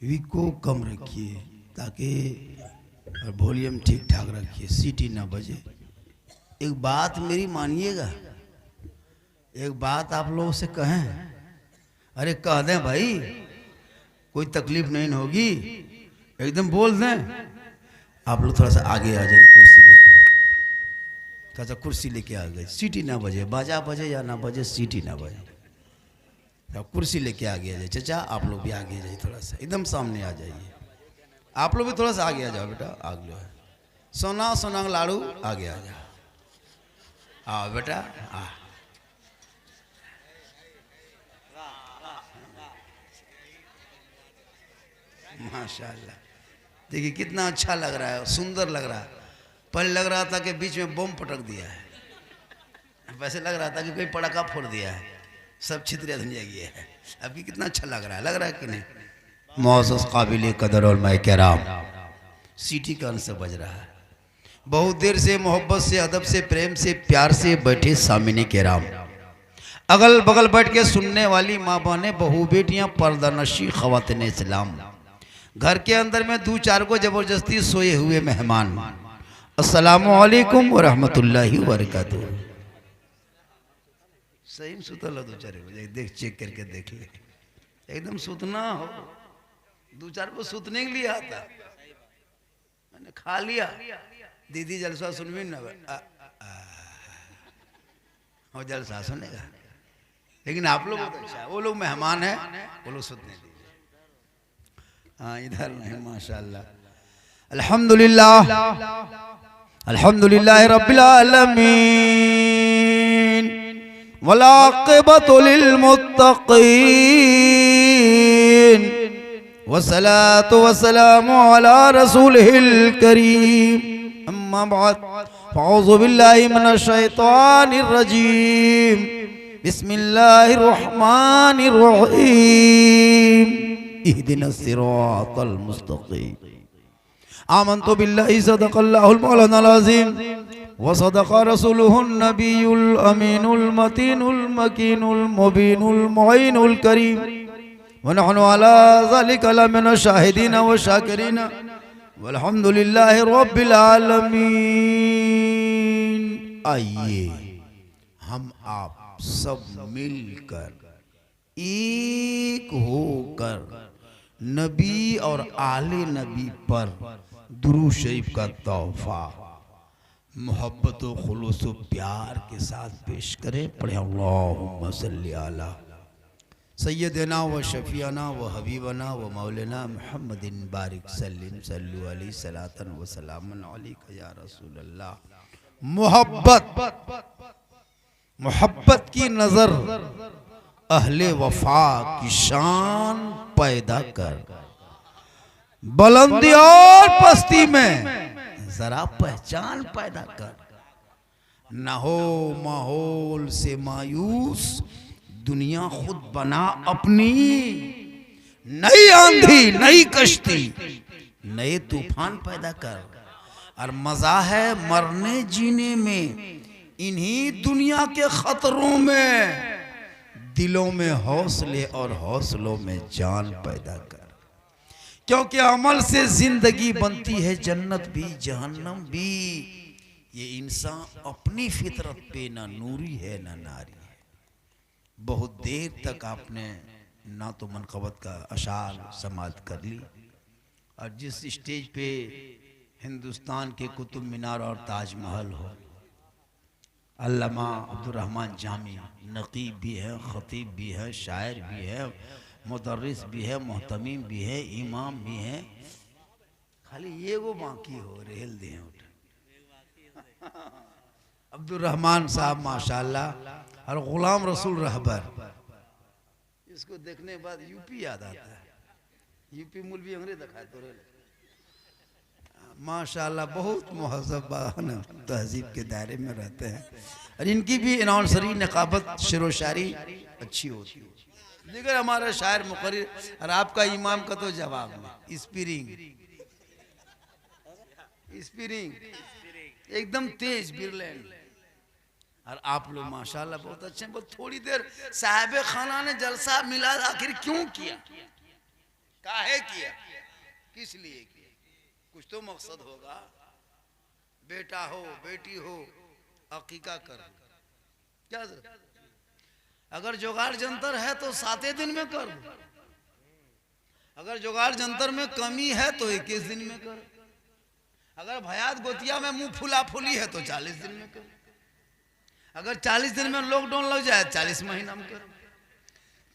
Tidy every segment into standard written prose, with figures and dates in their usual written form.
विको कम रखिए ताकि और वॉल्यूम ठीक ठाक रखिए, सीटी ना बजे। एक बात मेरी मानिएगा, एक बात आप लोगों से कहें, अरे कह दें भाई, कोई तकलीफ नहीं होगी, एकदम बोल दें। आप लोग थोड़ा सा आगे आ जाए, कुर्सी लेके, थोड़ा सा कुर्सी लेके आ गए, सीटी ना बजे, बाजा बजे या ना बजे, सीटी ना बजे। तो कुर्सी लेके आगे आ जाए। चाचा आप लोग भी आगे जाइए, थोड़ा सा एकदम सामने आ जाइए। आप लोग भी थोड़ा सा आगे आ जाओ बेटा, आगे है सोना सोना लाड़ू, आगे आ जाओ, आओ बेटा आ। माशाल्लाह, देखिए कितना अच्छा लग रहा है, सुंदर लग रहा है। पहले लग रहा था कि बीच में बम पटक दिया है, वैसे लग रहा था कि कोई पटाखा फोड़ दिया है, सब छितरिया धुनिया गया है। अभी कितना अच्छा लग रहा है कि नहीं? मौसस काबिल कदर और मैं कह रहा हूँ, सीटी कान से बज रहा है। बहुत देर से मोहब्बत से, अदब से, प्रेम से, प्यार से बैठे सामिनी के राम, अगल बगल बैठ के सुनने वाली माँ बहने, बहू बेटियां, पर्दानशी खवातीन इस्लाम, घर के अंदर में दो चार को जबरदस्ती सोए हुए मेहमान, अस्सलामु अलैकुम व रहमतुल्लाहि व बरकातुहू। सही में सुतल हो दो चार बजे, देख चेक करके देख ले, एकदम सुतना हो। दो चार को सुतने के लिए आता, मैंने खा लिया। दीदी जलसा सुनवी ना, और जलसा सुनेगा। लेकिन आप लोग अच्छा, वो लोग मेहमान हैं, वो लोग सुनने दीजिए। हाँ इधर नहीं, माशाल्लाह, अल्हम्दुलिल्लाह, अल्हम्दुलिल्लाह रब्बिल आलमीन, वल आक़िबतु लिल मुत्तक़ीन, वस्सलातु वस्सलामु अला रसूलिहिल करीम, अम्मा बाद, फ़अऊज़ु बिल्लाहि मिनश शैतानिर रजीम, बिस्मिल्लाहिर रहमानिर रहीम, इहदिनस सिरातल मुस्तक़ीम, आमन्तु बिल्लाहि सदक़ल्लाहुल मौलानाल अज़ीम, व सदक़ रसूलुहुन नबियुल अमीनुल मतीनुल मकीनुल मुबीनुल मुईनुल करीम, व नहनु अला ज़ालिका लमिनश शाहिदीन व शाकिरीन, वल्हम्दुलिल्लाहि रब्बिल आलमीन। आइए हम आप सब मिलकर, एक होकर नबी और आले नबी पर दुरूद शरीफ का तोहफा मोहब्बत व खुलूस व प्यार के साथ पेश करें। पढ़े अल्लाहुम्मा सल्ली अला सय्यदना व शफीना व हबीबना व मौलाना मुहम्मदिन बारिक सल्लिम सल्लु अलैहि सलातन व सलामन अलैका या रसूल अल्लाह। मोहब्बत की नजर अहले वफा की शान पैदा कर, बुलंदी और पस्ती में जरा पहचान पैदा कर, न हो माहौल से मायूस, दुनिया खुद बना अपनी, नई आंधी नई कश्ती नए तूफान पैदा कर। और मजा है मरने जीने में, इन्हीं दुनिया के खतरों में दिलों में हौसले और हौसलों में जान पैदा कर, क्योंकि अमल से जिंदगी बनती है जन्नत भी जहन्नम भी। ये इंसान अपनी फितरत पे ना नूरी है ना नारी है। बहुत देर तक आपने ना तो मनक़बत का अशार समात कर ली, और जिस स्टेज पे हिंदुस्तान के कुतुब मीनार और ताजमहल हो, अल्लामा अब्दुर्रहमान जामी नक़ीब भी है, ख़तीब भी है, शायर भी है, मुदर्रिस भी है, मोहतमीम भी है, इमाम भी है, खाली ये वो बाकी हो रेल दे उठ। अब्दुर्रहमान साहब माशाल्लाह, और गुलाम रसूल रहबर, इसको देखने के बाद यूपी याद आता है। यूपी मूलवी अंग्रेज दिखाए तो माशाल्लाह बहुत महज़ब तहजीब के दायरे में रहते हैं, और इनकी भी अनाउंसरी नकाबत शेरो शायरी अच्छी होती है। लेकिन हमारा शायर मुकर्रिर और आपका इमाम का तो जवाब नहीं, स्प्रिंग स्प्रिंग एकदम तेज बिरलैंड। और आप लोग माशाल्लाह बहुत अच्छे हैं। बहुत थोड़ी देर साहिब खाना ने जलसा मिला आखिर क्यों किया, काहे किया, किस लिए किया, कुछ तो मकसद होगा। बेटा हो बेटी हो अकीका कर, क्या अगर जुगाड़ जंतर है तो 7 दिन में कर, अगर जुगाड़ जंतर में कमी है तो 21 दिन में कर, अगर भयात गोतिया में मुंह फुला फुली है तो 40 दिन में कर, अगर 40 दिन में लॉकडाउन लग जाए 40 महीना में कर,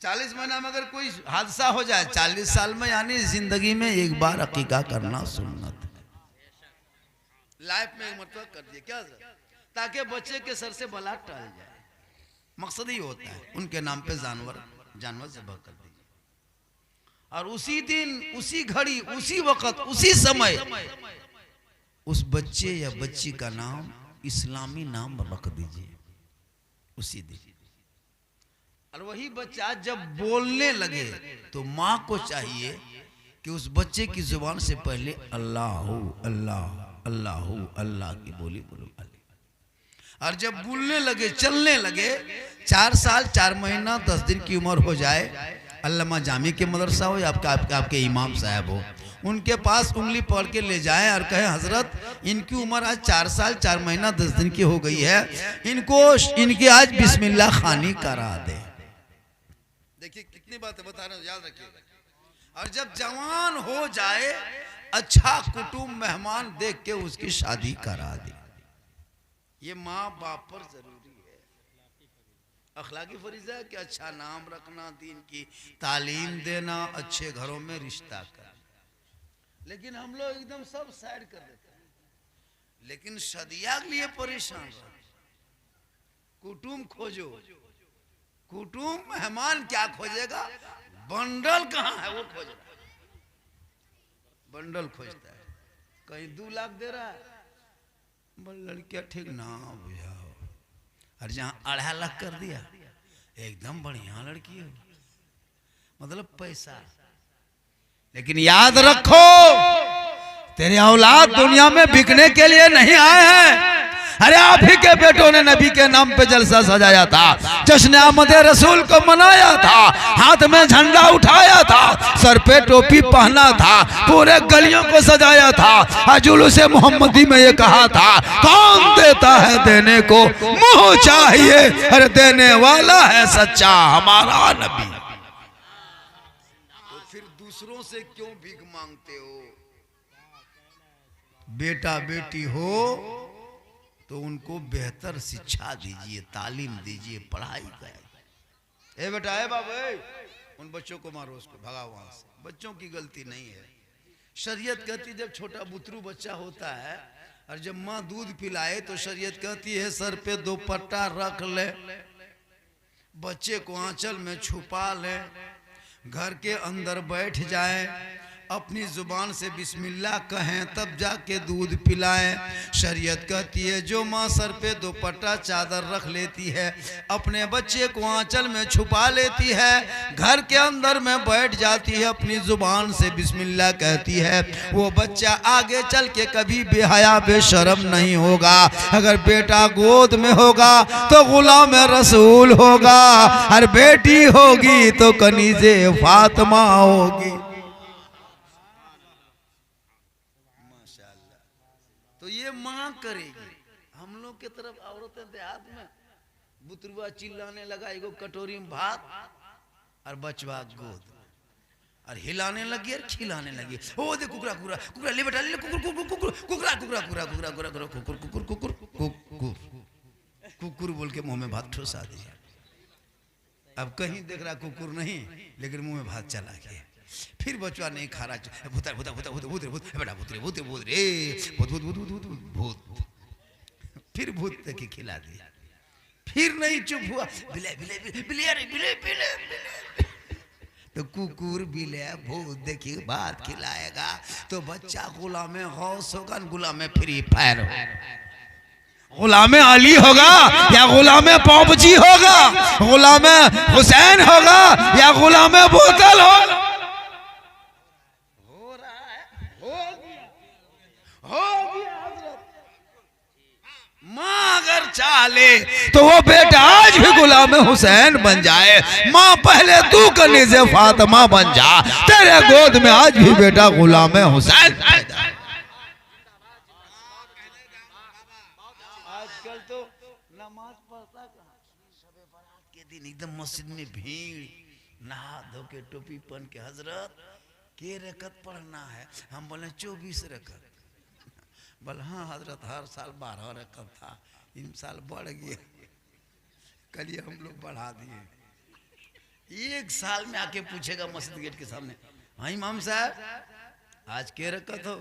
40 महीना में अगर कोई हादसा हो जाए 40 साल में, यानी जिंदगी में एक बार अकीका करना सुन्नत है। लाइफ में एक मतलब कर दिए क्या सर, ताकि बच्चे के सर से बला टल जाए, मकसद ही होता है। उनके नाम पे जानवर ज़िबह कर दीजिए, और उसी दिन उसी घड़ी उसी वक्त उसी समय उस बच्चे या बच्ची का नाम इस्लामी नाम रख दीजिए उसी दिन। और वही बच्चा जब बोलने लगे तो माँ को चाहिए कि उस बच्चे की जुबान से पहले अल्लाह अल्लाह अल्लाह अल्लाह की बोली बोलो। और जब बोलने लगे चलने लगे 4 साल 4 महीना 10 दिन की उम्र हो जाए, अल्लामा जामी के मदरसा हो या आपके इमाम साहब हो, उनके पास उंगली पकड़ के ले जाएं और कहें हजरत इनकी उम्र आज 4 साल 4 महीना 10 दिन की हो गई है, इनकी आज बिस्मिल्लाह खानी करा दे। देखिए कितनी बातें बता रहे हैं, याद रखिए। और जब जवान हो जाए अच्छा कुटुंब मेहमान देख के उसकी शादी करा दे। ये माँ बाप पर जरूरी है, अखलाकी फरीज़ा है कि अच्छा नाम रखना, दीन की तालीम देना, अच्छे घरों में रिश्ता करना। लेकिन हम लोग एकदम सब साइड कर देते हैं, लेकिन सदिया के लिए परेशान हो। कुटुंब खोजो, कुटुंब मेहमान क्या खोजेगा, बंडल कहाँ है वो खोज रहा है, बंडल खोजता है। कहीं 2 लाख दे रहा है, लड़कियां ठीक ना बुझा हो, और जहाँ 2.5 लाख कर दिया एकदम बढ़िया लड़की हो, मतलब पैसा। लेकिन याद रखो तेरे औलाद दुनिया में बिकने के लिए नहीं आए हैं। अरे आप ही के बेटों ने नबी के नाम पे जलसा सजाया था, जश्न आमद रसूल को मनाया था, हाथ में झंडा उठाया था, सर पे टोपी पहना था, पूरे गलियों को सजाया था, जुलूस मोहम्मदी में ये कहा था कौन देता है देने को मुंह चाहिए, अरे देने वाला है सच्चा हमारा नबी। तो फिर दूसरों से क्यों भीख मांगते हो? बेटा बेटी हो तो उनको बेहतर शिक्षा दीजिए, तालीम दीजिए, पढ़ाई कराइए। ए बेटा ए बाबू, उन बच्चों को मारो, उसको भगाओ वहां से, बच्चों की गलती नहीं है। शरीयत कहती जब छोटा बुतरू बच्चा होता है और जब माँ दूध पिलाए तो शरीयत कहती है सर पे 2 पट्टा रख ले, बच्चे को आंचल में छुपा ले, घर के अंदर बैठ जाए, अपनी जुबान से बिस्मिल्लाह कहें तब जाके दूध पिलाएं। शरीयत कहती है जो माँ सर पे 2 पट्टा चादर रख लेती है, अपने बच्चे को आंचल में छुपा लेती है, घर के अंदर में बैठ जाती है, अपनी जुबान से बिस्मिल्लाह कहती है, वो बच्चा आगे चल के कभी बेहया बेशरम नहीं होगा। अगर बेटा गोद में होगा तो गुलाम रसूल होगा, और बेटी होगी तो कनीज़े फातिमा होगी। तो ये माँ करेगी। हम लोग के तरफ औरतें देहात में बुतरुआ चिल्लाने लगा, एगो कटोरी में भात और बचवा गोद, और हिलाने लगी और खिलाने लगी। ओ दे कुकरा कुकरा कुकरा ले बेटा ले, कुकुर कुकुर कुकुर कुकरा कुकरा कुकरा कुकरा कुकरा कुकुर कुकुर कुकुर कुकुर कुकुर बोल के मुंह में भात ठुसा दिया। अब कहीं देख रहा कुकुर नहीं, लेकिन मुंह में भात चला गया। फिर बचवा नहीं खा रहा, भूत भूत भूत भूत भूत भूत बेटा भूत रे भूत भूत रे भूत भूत भूत भूत भूत भूत, फिर भूत तक खिला दिया। फिर नहीं चुप हुआ, बिले बिले बिले बिले बिले बिले तो कुकुर बिले भूत देखिए भात खिलाएगा तो बच्चा गुलाम गौस होगा, गुलाम फ्री फायर होगा, गुलाम अली होगा या गुलाम पौपजी होगा, गुलाम हुसैन होगा या गुलाम बोतल होगा। माँ अगर चाह डाले तो वो बेटा आज भी गुलाम हुसैन बन जाए। माँ पहले तू कनीज़े फातिमा बन जा, तेरे गोद में आज भी बेटा गुलाम हुसैन पैदा। आजकल तो नमाज पढ़ता कहाँ, शब बारात के दिन एकदम मस्जिद में भीड़, नहा धो के टोपी पहन के, हजरत के रकत पढ़ना है? हम बोले 24 रकत। बोले हाँ हजरत हर साल 12 रकत था, इन साल बढ़ गया, कल हम लोग बढ़ा दिए। एक साल में आके पूछेगा मस्जिद गेट के सामने, हाँ इमाम साहब आज के रकत हो?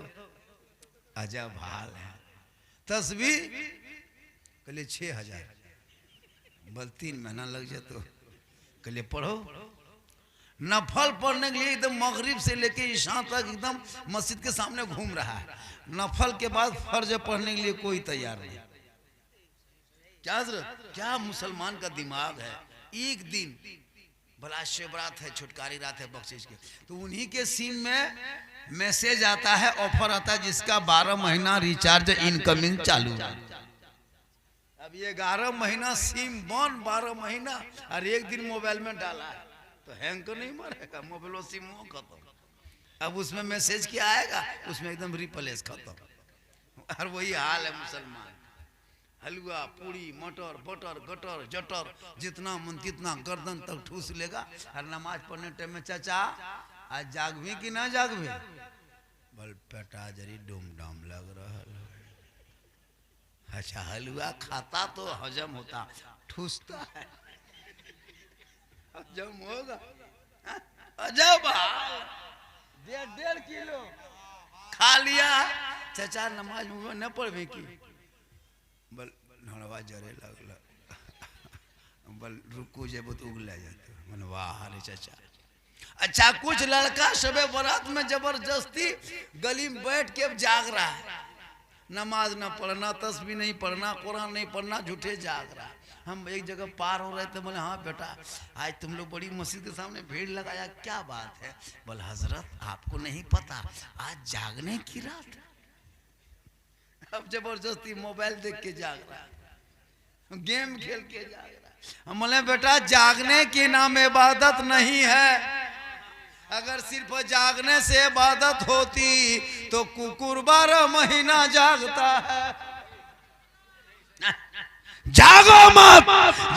अजब हाल है। तस्बीह कल 6000, बल 3 महीना लग जाए तो कल पढ़ो। नफल पढ़ने के लिए एकदम मगरिब से लेके ईशा तक एकदम मस्जिद के सामने घूम रहा है। नफल के बाद फर्ज पढ़ने के लिए कोई तैयार नहीं। क्या मुसलमान का दिमाग है। एक दिन भला शिवरात है, छुटकारी रात है बख्शिश के, तो उन्हीं के सिम में मैसेज आता है, ऑफर आता है जिसका 12 महीना रिचार्ज इनकमिंग चालू है। अब ये 11 महीना सिम बन, 12 महीना और एक दिन मोबाइल में डाला है तो हैंग तो नहीं मारेगा मोबाइल, सिम खत्म। अब उसमें मैसेज क्या आएगा, उसमें एकदम रिप्लेस खत्म। और वही हाल है मुसलमान। हलवा पूड़ी मटर बटर गटर जटर जितना मन तितना गर्दन तक ठूस लेगा। और नमाज पढ़ने टाइम में चाचा आज जागवी कि ना जागवी? बल पेटा जरी डूम डाम लग रहा है। अच्छा हलवा खाता तो हजम होता, ठूसता है हजम होगा? अजब 1.5 किलो खा लिया। चाचा नमाज में न पढ़वे की? बल नड़वा जरे लगल, बल रुकू जेब तो उगला जाते। मन वाह रे चाचा। अच्छा कुछ लड़का शबे बारात में जबरदस्ती गली में बैठ के जाग रहा है, नमाज ना पढ़ना, तस्बीह नहीं पढ़ना, कुरान नहीं पढ़ना, झूठे जाग रहा है। हम एक जगह पार हो रहे थे, बोले हाँ बेटा आज तुम लोग बड़ी मस्जिद के सामने भीड़ लगाया, क्या बात है? बोले हजरत आपको नहीं पता आज जागने की रात है। अब जबरदस्ती मोबाइल देख के जाग रहा है, गेम खेल के जाग रहा है। हम बोले बेटा जागने के नाम इबादत नहीं है। अगर सिर्फ जागने से इबादत होती तो कुकुर 12 महीना जागता है। जागो मत,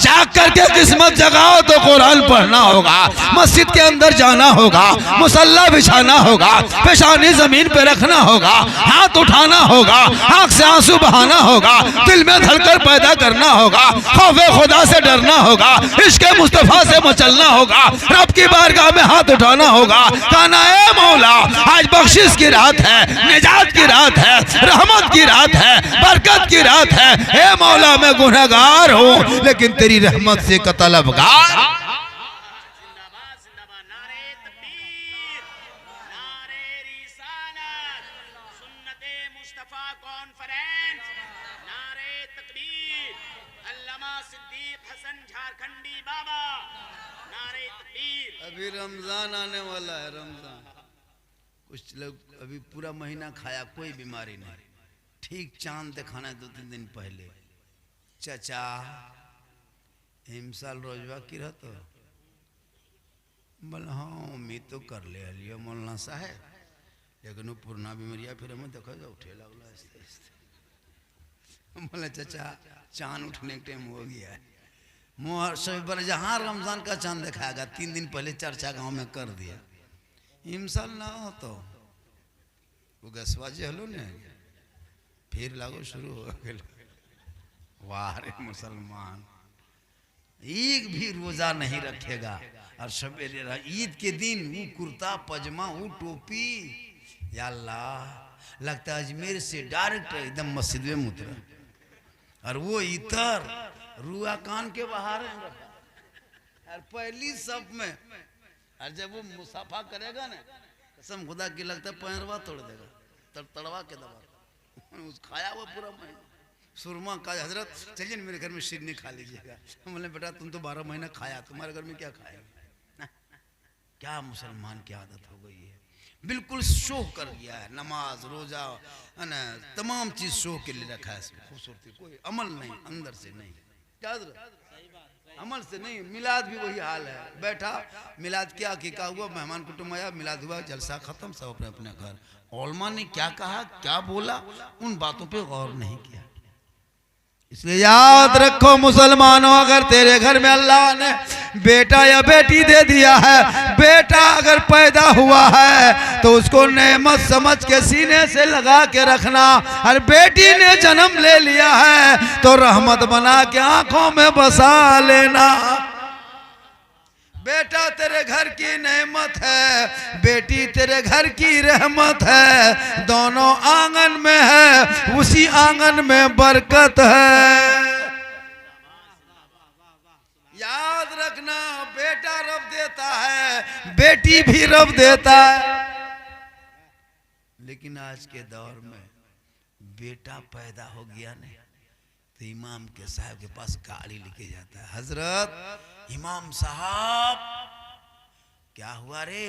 जाग करके किस्मत जगाओ तो कुरान पढ़ना होगा, मस्जिद के अंदर जाना होगा, मुसल्ला बिछाना होगा, पेशानी जमीन पे रखना होगा, हाथ उठाना होगा, आंख से आंसू बहाना होगा, दिल में धड़कन पैदा करना होगा, खौफे खुदा से डरना होगा, इश्क मुस्तफा से मचलना होगा, रब की बारगाह में हाथ उठाना होगा, कहना ए मौला आज बख्शिश की रात है, निजात की रात है, रहमत की रात है, बरकत की रात है। ए मौला मैं गुनहगार हूं लेकिन तेरी रहमत से का तलबगार। अभी रमजान आने वाला है, रमजान कुछ लोग अभी पूरा महीना खाया, कोई बीमारी नहीं, ठीक चांद दिखाना 2-3 दिन पहले। चाचा हिमसाल रोजवा की रहते? बोल हाँ उम्मीद तो कर ले लियो मौलाना साहब, लेकिन वो पुराना बीमारिया फिर हमें देखो जो उठे लगला आस्ते आस्ते। बोले चाचा चांद उठने का टाइम हो गया है, मोहर सभी पर जहाँ रमजान का चांद दिखाएगा 3 दिन पहले चर्चा गांव में कर दिया। हिमसाल ना हो तो वो गसवाजे हलो ने फिर लागो शुरू हो गया। वाह रे मुसलमान, एक भी रोजा नहीं रखेगा और सवेरे ईद के दिन वो कुर्ता पजामा वो टोपी, या अल्लाह लगता है अजमेर से डायरेक्ट एकदम मस्जिद में उतरा। और वो इतर रुआ कान के बाहर है और पहली सब में, और जब वो मुसाफा करेगा ना कसम खुदा की लगता है पैरवा तोड़ देगा, तड़वा के दबा उस खाया हुआ पूरा महीना सुरमा का। हजरत चलिए मेरे घर में शिरनी खा लीजिएगा। बोले बेटा तुम तो 12 महीना खाया, तुम्हारे घर में क्या खाया? क्या मुसलमान की आदत हो गई है। बिल्कुल शो कर दिया है। नमाज रोजा है ना, तमाम चीज शो के लिए रखा है इसमें। खूबसूरती कोई अमल नहीं, अंदर से नहीं, अमल से नहीं। मिलाद भी वही हाल है, बैठा मिलाद क्या हकीका हुआ, मेहमान कुटुंब आया, मिलाद हुआ, जलसा खत्म, सब अपने अपने घर। ओलमा ने क्या कहा क्या बोला, उन बातों पे गौर नहीं किया। इसलिए याद रखो मुसलमानों, अगर तेरे घर में अल्लाह ने बेटा या बेटी दे दिया है, बेटा अगर पैदा हुआ है तो उसको नेमत समझ के सीने से लगा के रखना। और बेटी ने जन्म ले लिया है तो रहमत बना के आंखों में बसा लेना। बेटा तेरे घर की नेमत है, बेटी तेरे घर की रहमत है, दोनों आंगन में है, उसी आंगन में बरकत है। याद रखना, बेटा रब देता है, बेटी भी रब देता है। लेकिन आज के दौर में बेटा पैदा हो गया नहीं तो इमाम के साहब के पास गाड़ी लेके जाता है, हजरत इमाम साहब क्या हुआ रे?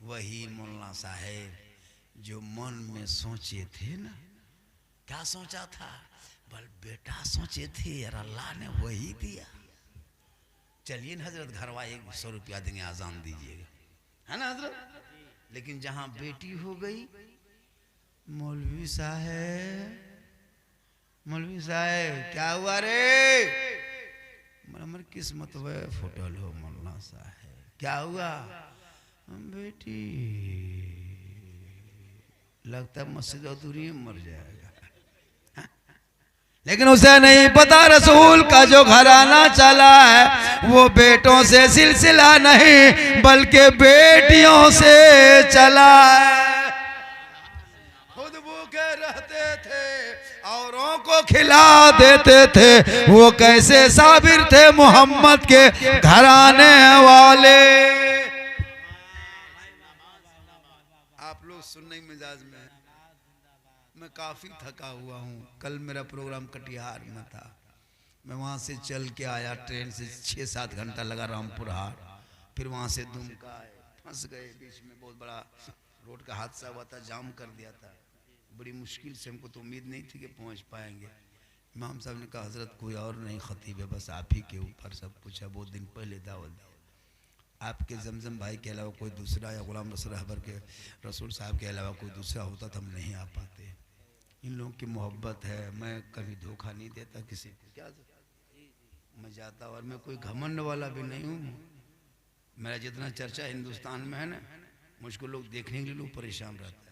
वही मौलाना साहब जो मन में सोचे थे ना। क्या सोचा था? बल बेटा सोचे थे यार, अल्लाह ने वही दिया। चलिए न हजरत, घरवा 100 रुपया देंगे, आजान दीजिएगा, है ना हजरत। लेकिन जहां बेटी हो गई, मौलवी साहब मौलवी साहब क्या हुआ रे? हमारी किस्मत वे फुटल हो मौलाना साहब। क्या हुआ? बेटी लगता मस्जिद अधूरी मर जाएगा। लेकिन उसे नहीं पता रसूल का जो घराना चला है वो बेटों से सिलसिला नहीं बल्कि बेटियों से चला है। खुद भूखे रहते थे, औरों को खिला देते थे। वो कैसे साबिर थे मोहम्मद के घराने वाले। आप लोग सुनने मिजाज में, मैं काफी थका हुआ हूँ। कल मेरा प्रोग्राम कटिहार में था, मैं वहाँ से चल के आया, ट्रेन से 6-7 घंटा लगा रामपुर हाट, फिर वहाँ से दुमका आए, फंस गए बीच में, बहुत बड़ा रोड का हादसा हुआ था, जाम कर दिया था। बड़ी मुश्किल से, हमको तो उम्मीद नहीं थी कि पहुँच पाएंगे। इमाम साहब ने कहा हजरत कोई और नहीं खतीब है, बस आप ही के ऊपर सब कुछ है। बहुत दिन पहले दावत दी, आपके जमजम भाई के अलावा कोई दूसरा, या गुलाम रसूल रहबर के रसूल साहब के अलावा कोई दूसरा होता तो हम नहीं आ पाते। इन लोगों की मोहब्बत है, मैं कभी धोखा नहीं देता किसी को। क्या मैं जाता, और मैं कोई घमंड वाला भी नहीं हूँ। मेरा जितना चर्चा हिंदुस्तान में है ना, मुझको लोग देखने के लिए लोग परेशान रहता है।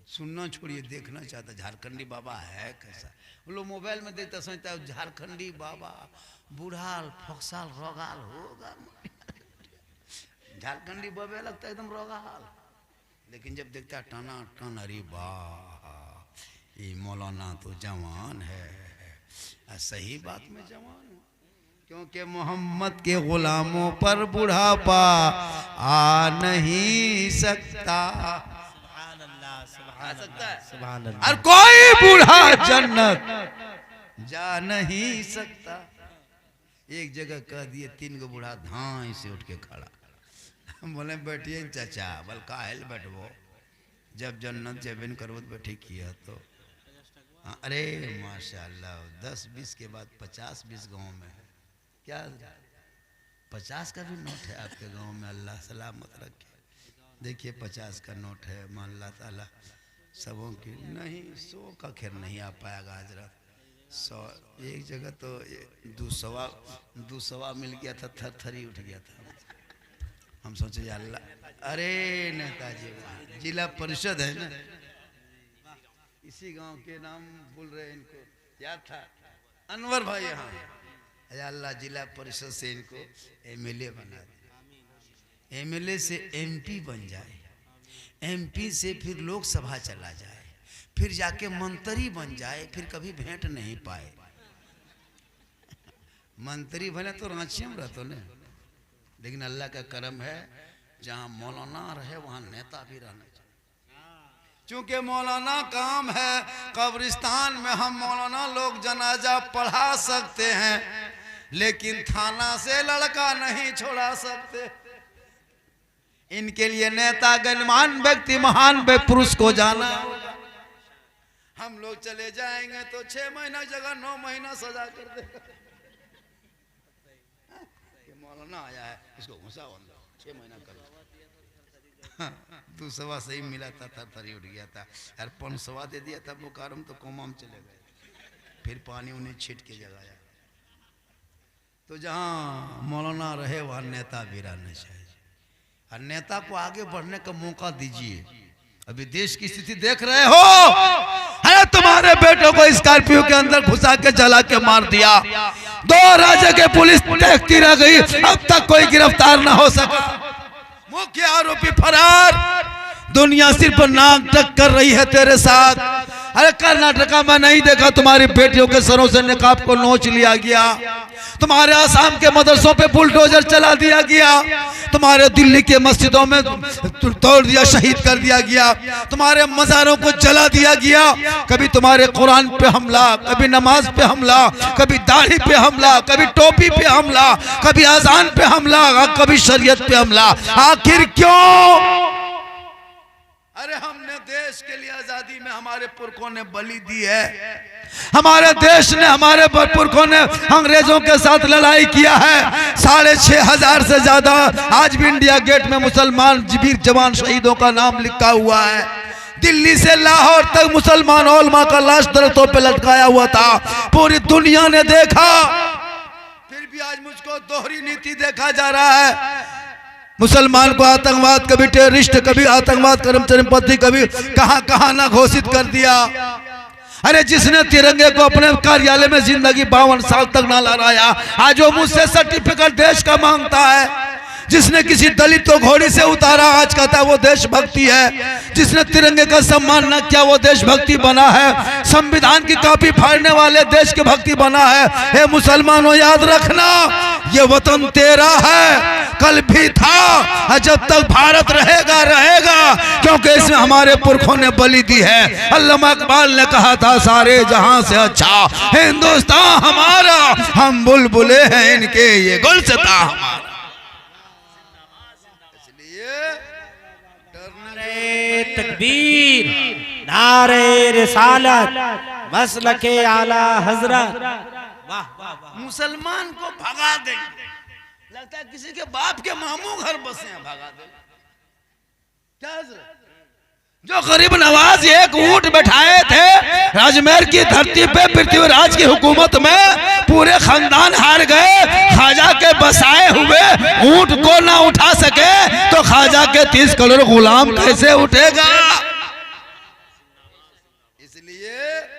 सुनना छोड़िए, देखना चाहता झारखंडी बाबा है कैसा। वो लोग मोबाइल में देखता, सोचता है झारखंडी बाबा बूढ़ाल फोकसाल रोगाल होगा। झारखंडी बाबा लगता है एकदम रोगाल, लेकिन जब देखता टना टन, अरे वाह ये मौलाना तो जवान है। सही बात में जवान है, क्योंकि मोहम्मद के गुलामों पर बुढ़ापा आ नहीं सकता। आ सकता है, और कोई बूढ़ा जन्नत जा नहीं सकता। एक जगह कह दिए, 3 गो बूढ़ा धाई से उठ के खड़ा, बोले बैठिए चाचा। बोल काहे बैठबो, जब जन्नत जबन करबो बैठे किया तो। अरे माशाल्लाह, 10-20 के बाद 50-20 गाँव में है। क्या 50 का भी नोट है आपके गांव में? अल्लाह सलामत रखे। देखिए 50 का नोट है, मान अल्लाह ताला सबों की। नहीं 100 का खैर नहीं आ पाएगा हजरत। 100 एक जगह तो 200 मिल गया था, थर-थरी उठ गया था। हम सोचे या अल्लाह, अरे नेताजी जिला परिषद है ना, इसी गांव के नाम बोल रहे हैं, इनको याद था, अनवर भाई। यहाँ अल्लाह जिला परिषद से इनको एमएलए बना दे, एमएलए से एमपी बन जाए, एमपी से फिर लोकसभा चला जाए, फिर जाके मंत्री बन जाए, फिर कभी भेंट नहीं पाए। मंत्री बने तो रांची में रहते ना, लेकिन अल्लाह का करम है जहाँ मौलाना रहे वहाँ नेता भी रहना चाहिए। चूंकि मौलाना काम है, कब्रिस्तान में हम मौलाना लोग जनाजा पढ़ा सकते हैं, लेकिन थाना से लड़का नहीं छोड़ा सकते। इनके लिए नेता गणमान्य व्यक्ति महान पुरुष को जाना। हम लोग चले जाएंगे तो 6 महीना जगह 9 महीना सजा कर देगा। ये मौलाना आया है, इसको घुसा 6 महीना कर। तू सवा सही मिला था, थरथरी उठ गया था यार, 500 दे दिया था बुखारम तो कोमा में चले गए। फिर पानी उन्हें छीट के जगाया। तो जहाँ मौलाना रहे वहाँ नेता भी रहना चाहिए, और नेता को आगे बढ़ने का मौका दीजिए। अभी देश की स्थिति देख रहे हो, अरे तुम्हारे बेटों को स्कॉर्पियो के अंदर घुसा के जला के मार दिया, 2 राज्य के पुलिस देखती रह गई, अब तक कोई गिरफ्तार ना हो सका। मुख्य आरोपी फरार। दुनिया सिर्फ नाक टक कर रही है तेरे साथ। अरे कर्नाटका में नहीं देखा तुम्हारी बेटियों के सरों से निकाब को नोच लिया गया, तुम्हारे आसाम के मदरसों पे बुलडोजर चला दिया गया, तुम्हारे दिल्ली के मस्जिदों में तोड़ दिया, शहीद कर दिया गया, तुम्हारे मज़ारों को जला दिया गया। कभी तुम्हारे कुरान पे हमला, कभी नमाज पे हमला, कभी दाढ़ी पे हमला, कभी टोपी पे हमला, कभी अजान पे हमला, कभी शरीयत पे हमला। आखिर क्यों? अरे हमने देश के लिए आजादी में हमारे पुरखों ने बलि दी है, हमारे देश ने, हमारे पुरखों ने अंग्रेजों के साथ लड़ाई किया है। 6500 से ज्यादा आज भी इंडिया गेट में मुसलमान वीर जवान शहीदों का नाम लिखा हुआ है। दिल्ली से लाहौर तक मुसलमान उलमा का लाश दरख्तों पे लटकाया हुआ था, पूरी दुनिया ने देखा। फिर भी आज मुझको दोहरी नीति देखा जा रहा है। मुसलमान को आतंकवाद, कभी टेररिस्ट, कभी आतंकवाद कर्मचारी, कभी कहां ना घोषित कर दिया। अरे जिसने तिरंगे को अपने कार्यालय में जिंदगी 52 साल तक ना लहराया, आज वो मुझसे सर्टिफिकेट देश का मांगता है। जिसने किसी दलित को घोड़ी से उतारा, आज कहता है वो देशभक्ति है। जिसने तिरंगे का सम्मान न किया, वो देशभक्ति बना है। संविधान की कॉपी फाड़ने वाले देश के भक्ति बना है। हे मुसलमानों, याद रखना, ये वतन तेरा है, कल भी था, जब तक भारत रहेगा रहेगा, क्योंकि इसमें हमारे पुरखों ने बलि दी है। अल्लामा इकबाल ने कहा था, सारे जहां से अच्छा हिंदुस्तान हमारा, हम बुलबुले हैं इनके, ये गुलसिता हमारा। तकबीर, नारे रिसालत, मसलके आला हजरत। वाह वाह वाह। मुसलमान को भगा दे, लगता है किसी के बाप के मामू घर बसे हैं, भगा दे। क्या जो गरीब नवाज एक ऊंट बैठाए थे अजमेर की धरती पे पृथ्वीराज की हुकूमत में, पूरे खानदान हार गए। ख्वाजा के बसाए हुए ऊंट को ना उठा सके तो ख्वाजा के 30 करोड़ गुलाम कैसे उठेगा? इसलिए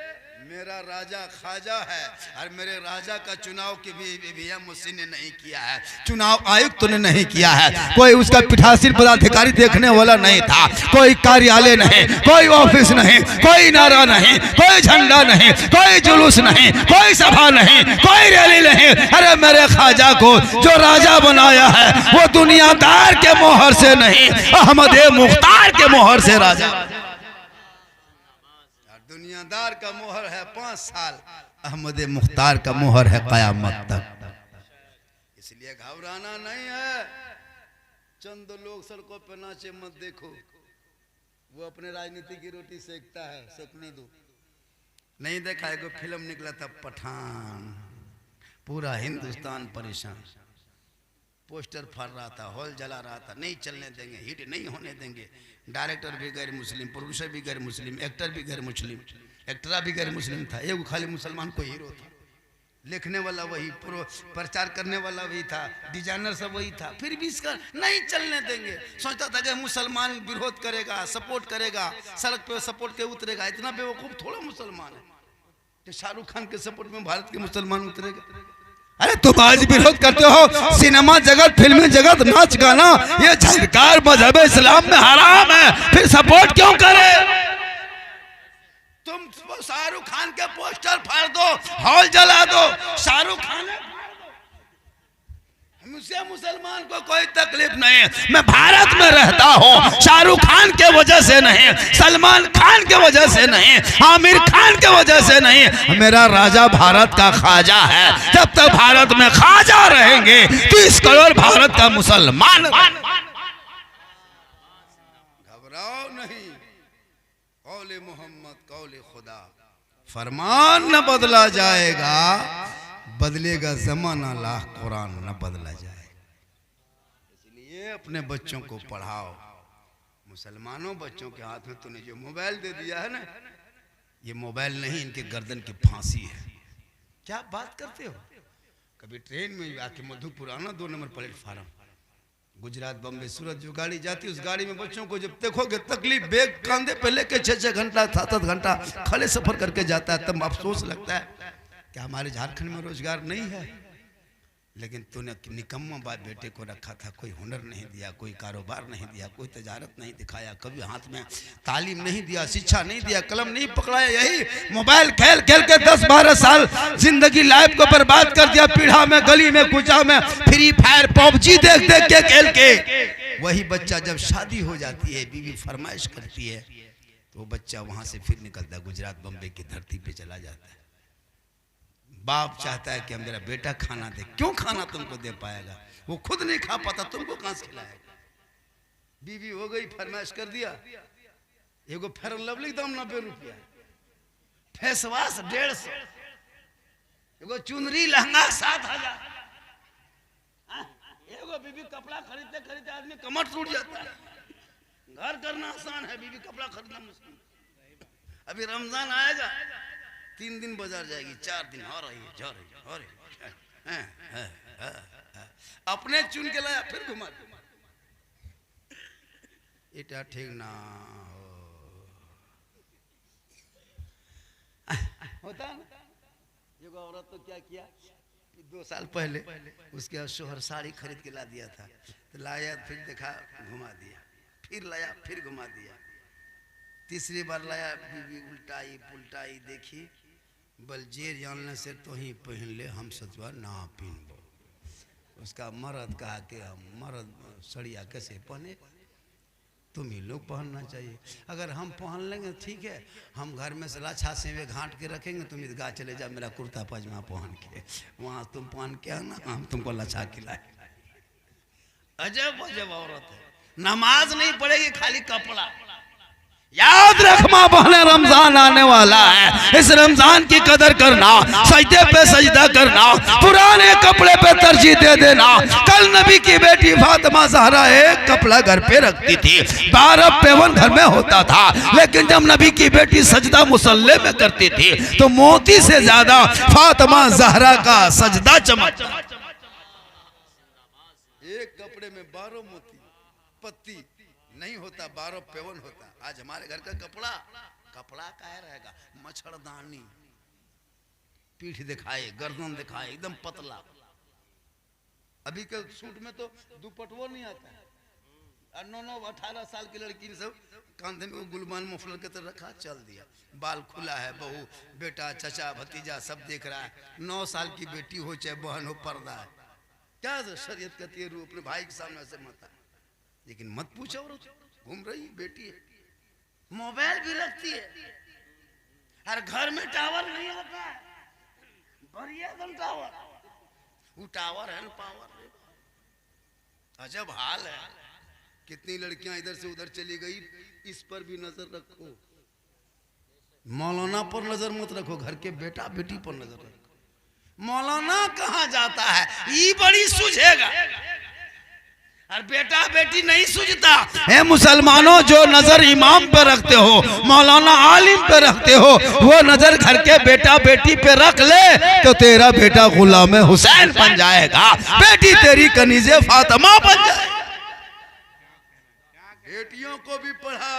मेरा राजा ख्वाजा है, और मेरे राजा का चुनाव की भी मुझसे ने नहीं किया है, चुनाव आयुक्त ने नहीं किया है, कोई उसका पीठासीन पदाधिकारी देखने वाला नहीं था, कोई कार्यालय नहीं, कोई ऑफिस नहीं, कोई नारा नहीं, कोई झंडा नहीं, कोई जुलूस नहीं, कोई सभा नहीं, कोई रैली नहीं। अरे मेरे ख्वाजा को जो राजा बनाया है वो दुनियादार के मोहर से नहीं, अहमद मुख्तार के मोहर से राजा। दुनियादार का मोहर है 5 साल, अहमद मुख्तार का मोहर है कयामत तक। इसलिए घबराना नहीं है। चंद लोग सड़कों पर नाचे मत देखो, वो अपने राजनीति की रोटी सेकता है, सेकने दो। नहीं देखा, एक फिल्म निकला था पठान, पूरा हिंदुस्तान परेशान, पोस्टर फाड़ रहा था, हॉल जला रहा था, नहीं चलने देंगे, हिट नहीं होने देंगे। डायरेक्टर भी गैर मुस्लिम, प्रोड्यूसर भी गैर मुस्लिम, एक्टर भी गैर मुस्लिम, एक्टरा भी गैर मुस्लिम था, एक खाली मुसलमान को हीरो था। लिखने वाला वही, प्रचार करने वाला वही था, डिजाइनर सब वही था, फिर भी इसका नहीं चलने देंगे। सोचता था कि मुसलमान विरोध करेगा, सपोर्ट करेगा, सड़क पे सपोर्ट के उतरेगा। इतना बेवकूफ थोड़ा मुसलमान है कि शाहरुख खान के सपोर्ट में भारत के मुसलमान उतरेगा। अरे तुम आज विरोध करते हो, सिनेमा जगत, फिल्मी जगत, नाच गाना, ये झंकार मजहब इस्लाम में हराम है, फिर सपोर्ट क्यों करे? तुम शाहरुख खान के पोस्टर फाड़ दो, हॉल जला दो, शाहरुख खान मुझसे मुसलमान को कोई तकलीफ नहीं है। मैं भारत में रहता हूँ, शाहरुख खान के वजह से नहीं, सलमान खान के वजह से नहीं, आमिर खान के वजह से नहीं। मेरा राजा भारत का ख्वाजा है। जब तक भारत में ख्वाजा रहेंगे 30 करोड़ भारत का मुसलमान। घबराओ नहीं, कौले मोहम्मद कौले खुदा, फरमान न बदला जाएगा, बदलेगा जमाना लाख कुरान न बदला जाएगा। इसलिए अपने बच्चों को पढ़ाओ। मुसलमानों बच्चों के हाथ में तूने जो मोबाइल दे दिया है ना, ये मोबाइल नहीं, इनके गर्दन की फांसी है। क्या बात करते हो? कभी ट्रेन में आके मधुपुर आना, 2 नंबर प्लेटफार्म, गुजरात बम्बे सूरत जो गाड़ी जाती है, उस गाड़ी में बच्चों को जब देखोगे तकलीफ, बैग कंधे पे लेके 6-6 घंटा 7-7 घंटा खड़े सफर करके जाता है, तब अफसोस लगता है कि हमारे झारखंड में रोजगार नहीं है। लेकिन तूने निकम्मा बाप बेटे को रखा था, कोई हुनर नहीं दिया, कोई कारोबार नहीं दिया, कोई तजारत नहीं दिखाया, कभी हाथ में तालीम नहीं दिया, शिक्षा नहीं दिया, कलम नहीं पकड़ाया। यही मोबाइल खेल खेल के 10-12 साल जिंदगी लाइफ को बर्बाद कर दिया। पीढ़ा में, गली में, कुचा में फ्री फायर पबजी देख देख के खेल के। वही बच्चा जब शादी हो जाती है, बीवी फरमाइश करती है, तो वो बच्चा वहां से फिर निकलता है, गुजरात बम्बे की धरती पे चला जाता है। बाप चाहता है कि मेरा बेटा खाना दे। क्यों खाना तुमको दे पाएगा? वो खुद नहीं खा पाता, तुमको कहां से खिलाएगा? बीवी हो गई, फरमाइश कर दिया, एगो फेयर लवली दाम 90 रुपया, फेस वॉश 150, एगो चुनरी लहंगा 7000। एगो बीवी कपड़ा खरीदते खरीदते आदमी कमर टूट जाता है। घर करना आसान है, बीवी कपड़ा खरीदना मुश्किल। अभी रमजान आएगा, 3 दिन बाजार जाएगी, 4 दिन हो रही है, जा रही है, हो रही है। अपने चुन के लाया, फिर घुमा इटा ठीक ना होता है ना। ये औरत तो क्या किया कि 2 साल पहले उसके शोहर साड़ी खरीद के ला दिया था, तो लाया, फिर देखा, घुमा दिया, फिर लाया, फिर घुमा दिया, तीसरी बार लाया, बीवी उल्टाई पुल्टाई देखी, बल जेर जानने से तो ही पहन ले, हम सचवा ना पहनबो। उसका मर्द कहा कि हम मर्द सड़िया कैसे पहने, तुम ही लोग पहनना चाहिए। अगर हम पहन लेंगे ठीक है, हम घर में से लाछा सेवे घाट के रखेंगे, तुम ईदगाह चले जा मेरा कुर्ता पजामा पहन के, वहाँ तुम पहन के आना, हम तुमको लाछा खिलाए। अजब अजब औरत है, नमाज नहीं पढ़ेगी, खाली कपड़ा। याद रख माँ बहने, रमजान आने वाला है, इस रमजान की कदर करना, सजदे पे सजदा करना, पुराने कपड़े पे तरजीह दे देना। कल नबी की बेटी फातिमा ज़हरा एक कपड़ा घर पे रखती थी, 12 पेवन घर में होता था, लेकिन जब नबी की बेटी सजदा मुसल्ले में करती थी, तो मोती से ज्यादा फातिमा ज़हरा का सजदा चमकता। एक कपड़े में 12 मोती पत्ती नहीं होता, 12 पेवन होता। आज हमारे घर का कपड़ा क्या रहेगा, मच्छरदानी, पीठ दिखाए, गर्दन दिखाए, एकदम पतला। अभी के सूट में तो दुपट्टो नहीं आता है। 9-18 साल की लड़की सब कांधे में गुलमान मुफलर के तरह रखा, चल दिया, बाल खुला है, बहू बेटा चचा भतीजा सब देख रहा है। 9 साल की बेटी हो चाहे बहन हो, पर्दा है। क्या शरीयत कहती है, रू अपने भाई के सामने ऐसे मत है। लेकिन मत पूछो, और घूम रही बेटी है, मोबाइल भी रखती है, हर घर में टावर नहीं होता है, बढ़िया एकदम टावर, वो टावर है ना पावर। अजब हाल है, कितनी लड़कियां इधर से उधर चली गई। इस पर भी नजर रखो, मौलाना पर नजर मत रखो, घर के बेटा बेटी पर नजर रखो। मौलाना कहाँ जाता है, ये बड़ी सूझेगा, और बेटा बेटी नहीं सूझता है। मुसलमानों, जो नजर इमाम पे रखते हो, मौलाना आलिम पे रखते हो, वो नजर घर के बेटा बेटी पे रख ले, तो तेरा बेटा गुलाम हुसैन बन जाएगा, बेटी तेरी कनीज़े फातिमा बन जाएगी। बेटियों को भी पढ़ा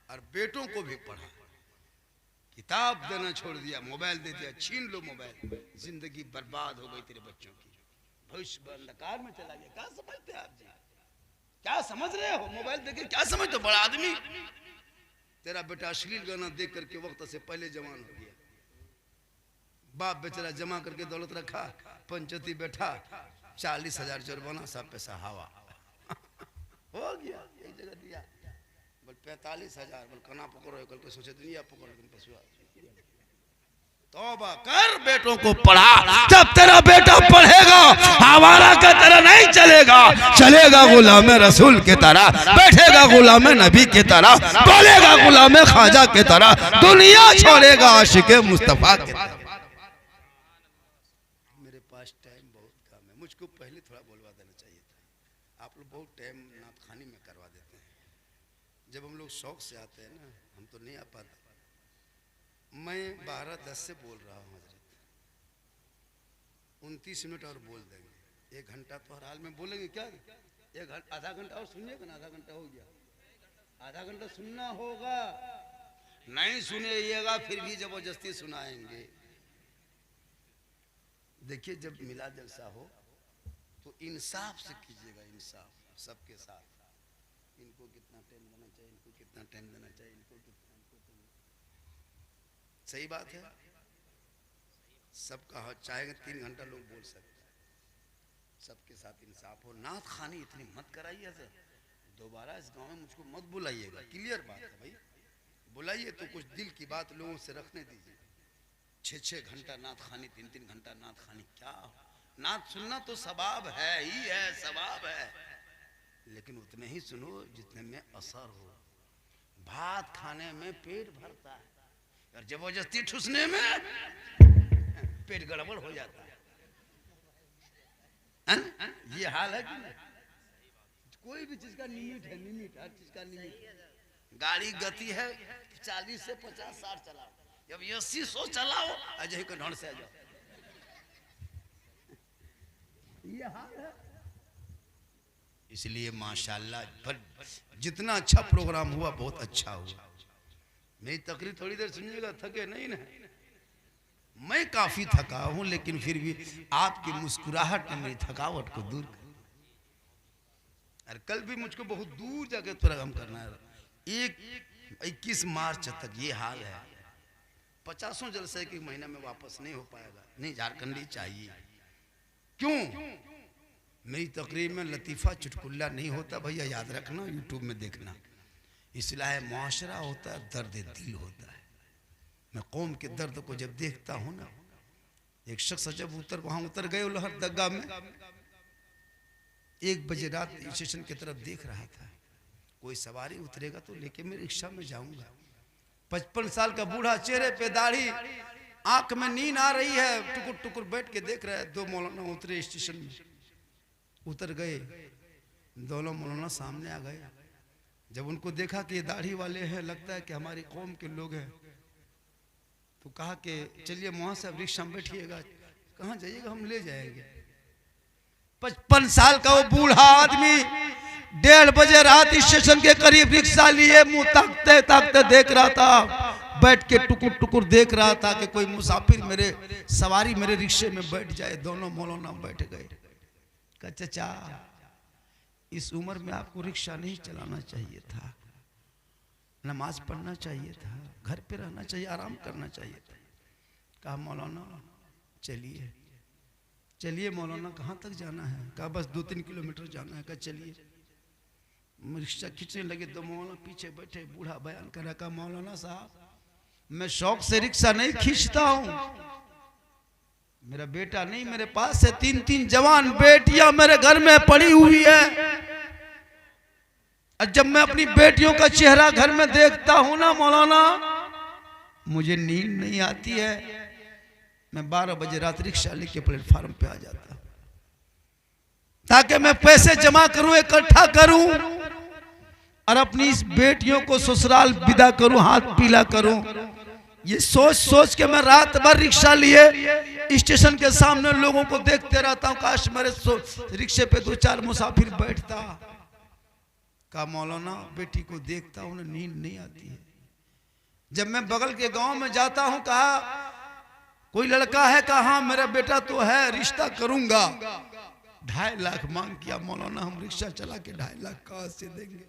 और बेटों को भी पढ़ा। किताब देना छोड़ दिया, मोबाइल दे दिया, छीन लो मोबाइल, जिंदगी बर्बाद हो गई तेरे बच्चों की, भविष्य अंधकार में चला गया। क्या समझते हैं आप जी, क्या समझ रहे हो? मोबाइल देख के क्या समझते हो? बड़ा आदमी, तेरा बेटा अश्लील गाना देख करके वक्त से पहले जवान हो गया। बाप बेचारा जमा करके दौलत रखा, पंचायती बैठा, 40,000 जुर्माना, सब पैसा हवा हो गया। एक जगह दिया, बोल 45,000, बोल कना पकड़ो, कल के सोचे दुनिया पकड़ के पशुआ। तौबा कर, बेटों को पढ़ा। जब तेरा बेटा पढ़ेगा आवारा का तरह नहीं चलेगा, चलेगा गुलाम रसूल की तरह, बैठेगा गुलाम नबी की तरह, बोलेगा गुलाम ख्वाजा की तरह, दुनिया छोड़ेगा आशिक मुस्तफा की तरह। मेरे पास टाइम बहुत कम है, मुझको पहले थोड़ा बोलवा देना चाहिए था। आप लोग बहुत टाइम नात खानी में करवा देते हैं। जब हम लोग शौक से आते हैं ना, हम तो नहीं आ पाते। मैं 12:10 से बोल रहा हूँ हजरत, 29 मिनट और बोल देंगे। 1 घंटा तो हर हाल में बोलेंगे। क्या आधा घंटा और सुनिएगा ना? आधा घंटा हो गया, आधा घंटा सुनना होगा। नहीं सुनिएगा फिर भी जबरदस्ती सुनाएंगे। देखिए, जब मिला जलसा हो तो इंसाफ से कीजिएगा, इंसाफ सबके साथ। इनको कितना टाइम देना चाहिए, इनको कितना टाइम देना चाहिए, इनको कितना। सही बात है, सबका चाहे 3 घंटा लोग बोल सकते हैं। सबके साथ इंसाफ हो। नात खानी इतनी मत कराइए सर, दोबारा इस गांव में मुझको मत बुलाइएगा। क्लियर बात है भाई, बुलाइए तो कुछ दिल की बात लोगों से रखने दीजिए। 6-6 घंटा नात खानी, 3-3 घंटा नात खानी, क्या नात सुनना तो सवाब है ही है, सवाब है, लेकिन उतने ही सुनो जितने में असर हो। भात खाने में पेट भरता है और जबरदस्ती ठूसने में पेट गड़बड़ हो जाता है। ये हाल है कि नहीं? कोई भी चीज का लिमिट है, लिमिट, हर चीज का लिमिट। गाड़ी गति है 40 से 50-60 चलाओ, जब 80-100 चलाओ अजय के ढंग से आ जाओ। ये हाल है। इसलिए माशाल्लाह जितना अच्छा प्रोग्राम हुआ बहुत अच्छा हुआ। मेरी तकरीर थोड़ी देर सुनिएगा, थके नहीं ना? मैं काफी थका हूं, लेकिन फिर भी आपकी मुस्कुराहट ने मेरी थकावट को दूर कर। और कल भी मुझको बहुत दूर जाके प्रोग्राम करना है। 21 मार्च तक ये हाल है। 50 जलसे के महीना में वापस नहीं हो पाएगा। नहीं, झारखंडी चाहिए। क्यों? मेरी तकरीर में लतीफा चुटकुल्ला नहीं होता भैया, याद रखना, यूट्यूब में देखना। इस्लाह मुआशरा होता है, दर्द दिल होता है। मैं कौम के दर्द को जब देखता हूँ ना, एक शख्स जब वहाँ उतर गए लोहरदगा में, 1 बजे रात स्टेशन की तरफ देख रहा था। कोई सवारी उतरेगा तो लेके मैं रिक्शा में जाऊंगा। 55 साल का बूढ़ा, चेहरे पे दाढ़ी, आंख में नींद आ रही है, टुकुर टुकुर बैठ के देख रहा है। 2 मौलाना उतरे स्टेशन में, उतर गए। दोनों मौलाना सामने आ गए। जब उनको देखा कि ये दाढ़ी वाले हैं, लगता है कि हमारी कौम के लोग हैं, तो कहा कि चलिए वहां से अब रिक्शा में बैठिएगा। कहाँ जाइएगा? हम ले जाएंगे। 55 साल का वो बूढ़ा आदमी 1:30 बजे रात स्टेशन के करीब रिक्शा लिए मुंह ताकते ताकते देख रहा था। बैठ के टुकुर टुकुर देख रहा था कि कोई मुसाफिर मेरे सवारी मेरे रिक्शे में बैठ जाए। दोनों मौलाना बैठ गए। कहा चाचा, इस उम्र में आपको रिक्शा नहीं चलाना चाहिए था, नमाज पढ़ना चाहिए था, घर पे रहना चाहिए, आराम करना चाहिए था। कहा मौलाना चलिए। चलिए मौलाना, कहाँ तक जाना है? कहा बस 2-3 किलोमीटर जाना है। कहा चलिए। रिक्शा खींचने लगे। 2 मौलाना पीछे बैठे। बूढ़ा बयान कर रहा। कहा मौलाना साहब, मैं शौक से रिक्शा नहीं खींचता हूँ, मेरा बेटा नहीं, मेरे पास से 3-3 जवान बेटियां मेरे घर में पड़ी हुई है। और जब मैं अपनी बेटियों का चेहरा घर में देखता हूं ना मौलाना, मुझे नींद नहीं आती है। मैं 12 बजे रात रिक्शा लेके प्लेटफार्म पे आ जाता ताकि मैं पैसे जमा करूं, इकट्ठा करूं और अपनी इस बेटियों को ससुराल विदा करूं, हाथ पीला करूं। ये सोच सोच के मैं रात भर रिक्शा लिए स्टेशन के सामने लोगों को देखते रहता हूं। काश मेरे रिक्शे पे 2-4 मुसाफिर बैठता। कहा मौलाना, बेटी को देखता हूं ना, नींद नहीं आती है। जब मैं बगल के गांव में जाता हूं, कहा कोई लड़का है? कहा हाँ मेरा बेटा तो है, रिश्ता करूंगा। 2.5 लाख मांग किया। मौलाना हम रिक्शा चला के 2.5 लाख कहां से देंगे?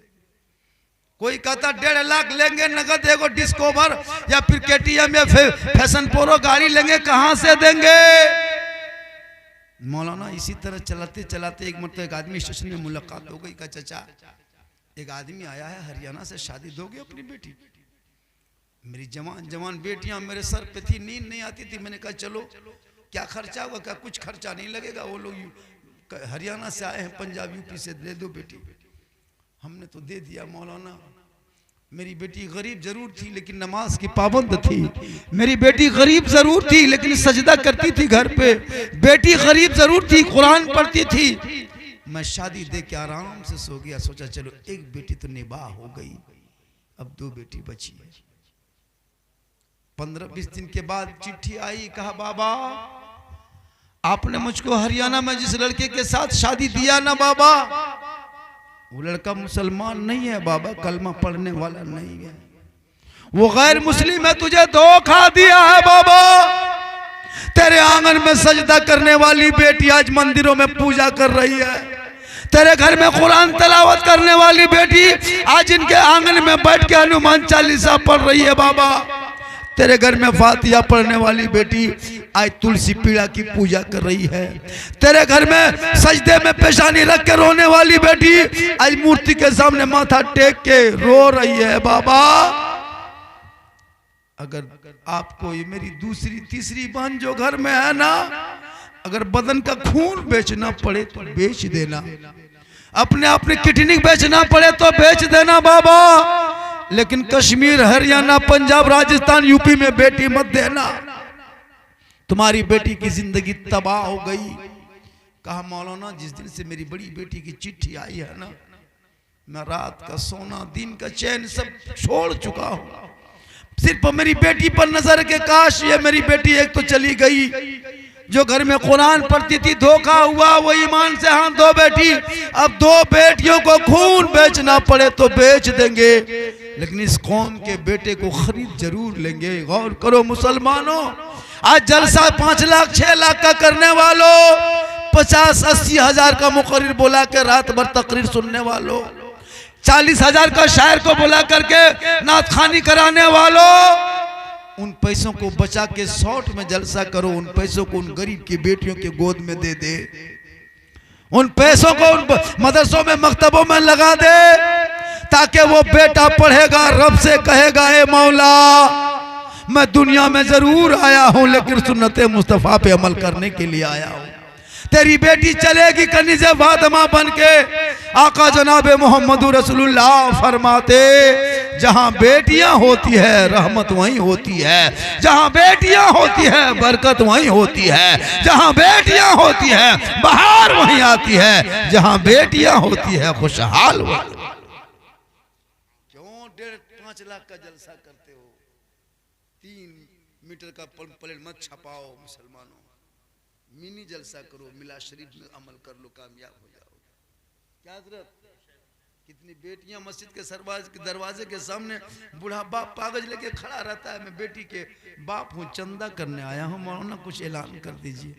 कोई कहता 1.5 लाख लेंगे नगद, एगो डिस्कवर या फिर KTM या फिर फैशन प्रो गाड़ी लेंगे, कहां से देंगे? मौलाना इसी तरह चलाते चलाते एक मतलब एक आदमी स्टेशन में मुलाकात हो गई। कहा चाचा, एक आदमी आया है हरियाणा से, शादी दोगे अपनी बेटी? मेरी जवान जवान बेटियां मेरे सर पे थी, नींद नहीं आती थी। मैंने कहा चलो क्या खर्चा होगा, क्या कुछ खर्चा नहीं लगेगा, वो लोग हरियाणा से आए हैं, पंजाब यूपी से, दे दो बेटी। हमने तो दे दिया मौलाना। मेरी बेटी गरीब जरूर थी लेकिन नमाज की पाबंद थी। मेरी बेटी गरीब जरूर थी लेकिन सजदा करती थी घर पे। बेटी गरीब जरूर थी, कुरान पढ़ती थी। मैं शादी दे के आराम से सो गया। सोचा चलो एक बेटी तो निबाह हो गई, अब 2 बेटी बची है। 15-20 दिन के बाद चिट्ठी आई, कहा बाबा आपने मुझको हरियाणा में जिस लड़के के साथ शादी दिया ना बाबा, वो लड़का मुसलमान नहीं है बाबा, कलमा पढ़ने वाला नहीं है, वो गैर मुस्लिम है, तुझे धोखा दिया है बाबा। तेरे आंगन में सजदा करने वाली बेटी आज मंदिरों में पूजा कर रही है। तेरे घर में कुरान तलावत करने वाली बेटी आज इनके आंगन में बैठ के हनुमान चालीसा पढ़ रही है बाबा। तेरे घर में फातिहा पढ़ने वाली बेटी आज तुलसी पीड़ा की पूजा कर रही है। तेरे घर में सजदे में पेशानी रख के रोने वाली बेटी आज मूर्ति के सामने माथा टेक के रो रही है बाबा। अगर आपको ये मेरी दूसरी तीसरी बहन जो घर में है ना, अगर बदन का खून बेचना पड़े तो बेच देना, अपने किडनी बेचना पड़े तो बेच देना बाबा, लेकिन कश्मीर हरियाणा पंजाब राजस्थान यूपी में बेटी मत देना। तुम्हारी बेटी की जिंदगी तबाह हो गई। कहा मौलाना जिस दिन से मेरी बड़ी बेटी की चिट्ठी आई है ना, मैं रात का सोना दिन का चैन सब छोड़ चुका हूं। सिर्फ मेरी बेटी पर नजर के, काश ये मेरी बेटी एक तो चली गई जो घर में कुरान पढ़ती थी, धोखा हुआ वो ईमान से। हाँ 2 बेटी, अब 2 बेटियों को खून बेचना पड़े तो बेच देंगे, लेकिन इस कौम के बेटे को खरीद जरूर लेंगे। गौर करो मुसलमानों, आज जलसा 5 लाख 6 लाख का करने वालों, 50-80 हजार का मुकर्रिर बुला के रात भर तकरीर सुनने वालों, 40 हजार का शायर को बुला करके नात खानी कराने वालों, उन पैसों को बचा के शॉर्ट में जलसा करो। उन पैसों को उन गरीब की बेटियों के गोद में दे दे, उन पैसों को उन मदरसों में मकतबों में लगा दे, ताकि वो बेटा पढ़ेगा, रब से कहेगा ए मौला मैं दुनिया में जरूर आया हूं लेकिन सुन्नत मुस्तफा पे अमल करने के लिए आया हूं। तेरी बेटी चलेगी कनीज़े फातिमा बन के। आका जनाब मोहम्मद रसूलुल्लाह फरमाते, जहां बेटियां होती है रहमत वहीं होती है, जहां बेटियां होती है बरकत वहीं होती है, जहां बेटियां होती है बहार वहीं आती है, जहां बेटियां होती है खुशहाल। क्यों 1.5-5 लाख का जलसा करते हो? 3 मीटर का प्लेट मत छपाओ मुसलमानों, मिनी जलसा करो, मिला शरीफ में अमल कर लो, कामयाब हो जाओ। क्या जरूरत? कितनी बेटियां मस्जिद के दरवाजे के सामने बूढ़ा बाप कागज लेके खड़ा रहता है, मैं बेटी के बाप हूँ, चंदा करने आया हूँ, मौलाना कुछ ऐलान कर दीजिए।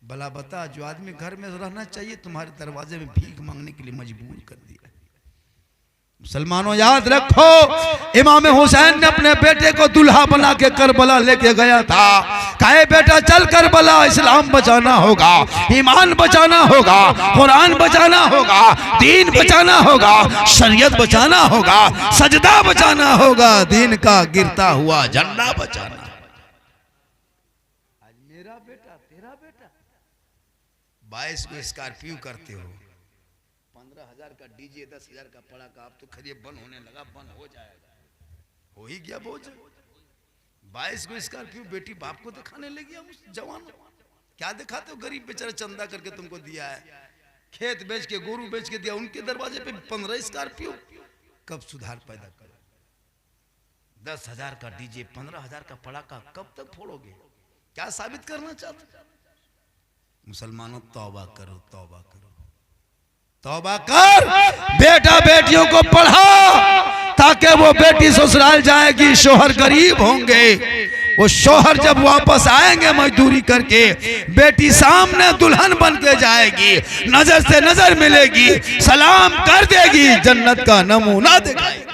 भला बता, जो आदमी घर में रहना चाहिए तुम्हारे दरवाजे में भीख मांगने के लिए मजबूर कर दिया। मुसलमानों याद रखो, इमाम हुसैन ने अपने बेटे को दुल्हा बना के करबला लेके गया था। कहे बेटा चल करबला, इस्लाम बचाना होगा, ईमान बचाना होगा, कुरान बचाना होगा, दीन बचाना होगा, शरीयत बचाना होगा, सजदा बचाना होगा, दीन का गिरता हुआ झंडा बचाना। आज मेरा बेटा तेरा बेटा 22 को स्कॉर्पियो करते हो, 15,000 का डीजे, 10,000 का पड़ाका, अब तो खरीद बंद होने लगा, बंद हो जाएगा, हो ही गया बोझ। 22 को स्कॉर्पियो बेटी बाप को दिखाने लगी। जवान क्या दिखाते हो? गरीब बेचारा चंदा करके तुमको दिया है, खेत बेच के गोरू बेच के दिया, उनके दरवाजे पे 15 स्कॉर्पियो। कब सुधार पैदा करो? 10,000 का डीजे, 15,000 का पड़ाका, कब तक फोड़ोगे? क्या साबित करना चाहते? मुसलमानों तौबा करो, तौबा करो, तौबा कर। बेटा बेटियों को पढ़ा ताकि वो बेटी ससुराल जाएगी, शोहर गरीब होंगे, वो शोहर जब वापस आएंगे मजदूरी करके, बेटी सामने दुल्हन बन के जाएगी, नजर से नजर मिलेगी, सलाम कर देगी, जन्नत का नमूना दिखाएगी।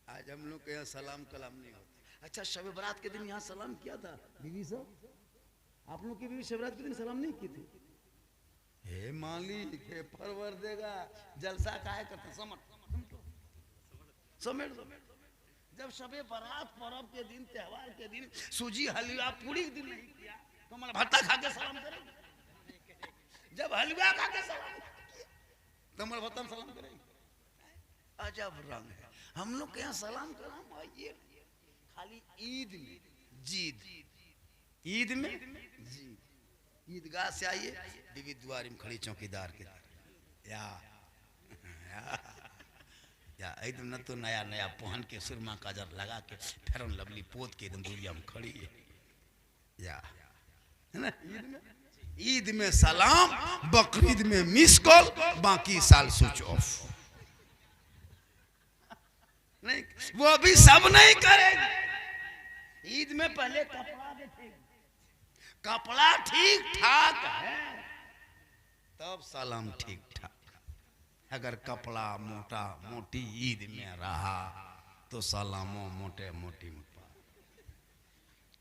आज हम लोग के यहाँ सलाम कलाम नहीं होता। अच्छा, शब बरात के दिन यहाँ सलाम किया था बीवी साहब? आप लोग की बीवी शब बरात के दिन सलाम नहीं की थी? हे मालिक, हे परवर देगा, जलसा काहे करते? समेट जब सबे बारात पर्व के दिन त्योहार के दिन सूजी हलवा पूरी के दिन नहीं किया तो मतलब भट्टा खा के सलाम करेंगे। जब हलवा खा के सलाम तो मतलब भट्टा सलाम करेंगे। अजब रंग है हम लोग के यहाँ सलाम कलाम आइए खाली ईद में जीद, ईद में जीद, ईदगाह से आइए बीवी द्वारी में खड़ी चौकीदार के या एकदम न तो नया नया पहन के सुरमा काजर लगा के फेरन लवली पोत के एकदम दूरिया में खड़ी है या है ना। ईद में सलाम, बकरीद में मिस कॉल, बाकी साल स्विच ऑफ। नहीं वो भी सब नहीं करेंगे। ईद में पहले कपड़ा देखेंगे, कपड़ा ठीक ठाक है तब सलाम ठीक ठाक। अगर कपड़ा मोटा मोटी ईद में रहा तो सलामो मोटे मोटी में।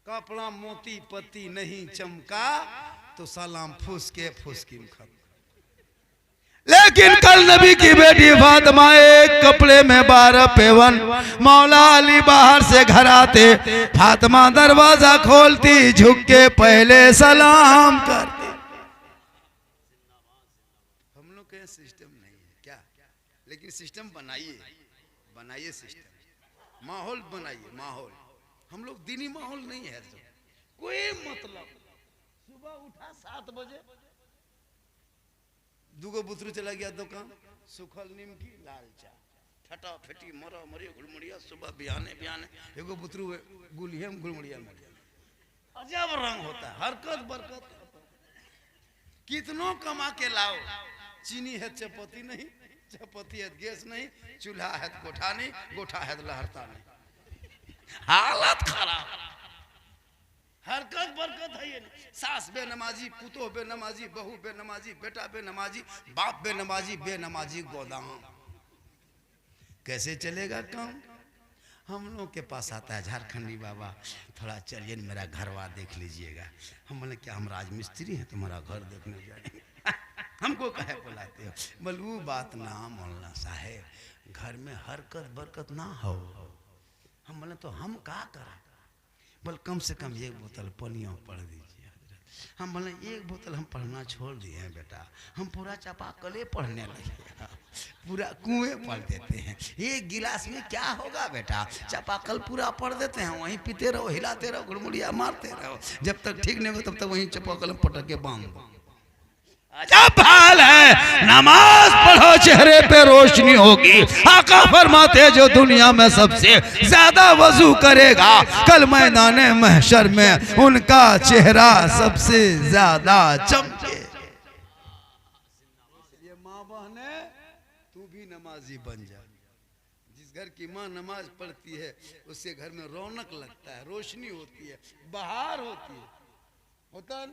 कपड़ा मोती पत्ती नहीं चमका तो सलाम फुसके फुसकी में खत्म। लेकिन कल नबी की बेटी फातिमा एक कपड़े में 12 पेवन, मौला अली बाहर से घर आते, फातिमा दरवाजा खोलती, झुक के पहले सलाम करती। हम लोग के सिस्टम नहीं है क्या, लेकिन सिस्टम बनाइए, बनाइए सिस्टम, माहौल बनाइए, माहौल। हम लोग दीनी माहौल नहीं है तो कोई मतलब। सुबह उठा 7 बजे, दूगो बुतरू चला गया दुकान, सुखल निमकी लाल चा, फटा फटी मरा मरी गुलमुड़िया। सुबह बिहाने बिहाने एगो बुतरू गुलिया में गुलमुड़िया मर गया। अजब रंग होता है, हरकत बरकत। कितनों कमा के लाओ, चीनी है चपाती नहीं, चपाती है गैस नहीं, चूल्हा है गोठा नहीं, गोठा है लहरता नहीं। हालत खराब, हरकत बरकत है ये नहीं। सास बेनमाजी, पुतो बेनमाजी, बहू बेनमाजी, बेटा बेनमाजी, बाप बेनमाजी, बेनमाजी गोदाम। कैसे चलेगा काम। हम लोग के पास आता है झारखंडी बाबा, थोड़ा चलिए मेरा घरवा देख लीजिएगा। हम बोले क्या हम राजमिस्त्री हैं तुम्हारा घर देखने जाएंगे। हमको कहे बुलाते हो। बोल वो बात ना मौलाना साहेब, घर में हरकत बरकत ना हो। हम बोले तो हम क्या करें। बोल कम से कम 1 बोतल पानियों पढ़ दीजिए। हम बोले 1 बोतल हम पढ़ना छोड़ दिए हैं बेटा, हम पूरा चापाकले पढ़ने लगे, पूरा कुएं पढ़ देते हैं। 1 गिलास में क्या होगा बेटा, चापाकल पूरा पढ़ देते हैं, वहीं पीते रहो, हिलाते रहो, गुड़मुड़िया मारते रहो, जब तक ठीक नहीं हो तब तक वहीं चापाकल में पटक के बांध दो। अजब हाल है। नमाज पढ़ो चेहरे पे रोशनी होगी। आका फरमाते जो दुनिया में सबसे ज्यादा वजू करेगा कल मैदान महशर में उनका चेहरा सबसे ज्यादा चमके। ये माँ बहने तू भी नमाजी बन जा। जिस घर की माँ नमाज पढ़ती है उससे घर में रौनक लगता है, रोशनी होती है, बहार होती है, होता है।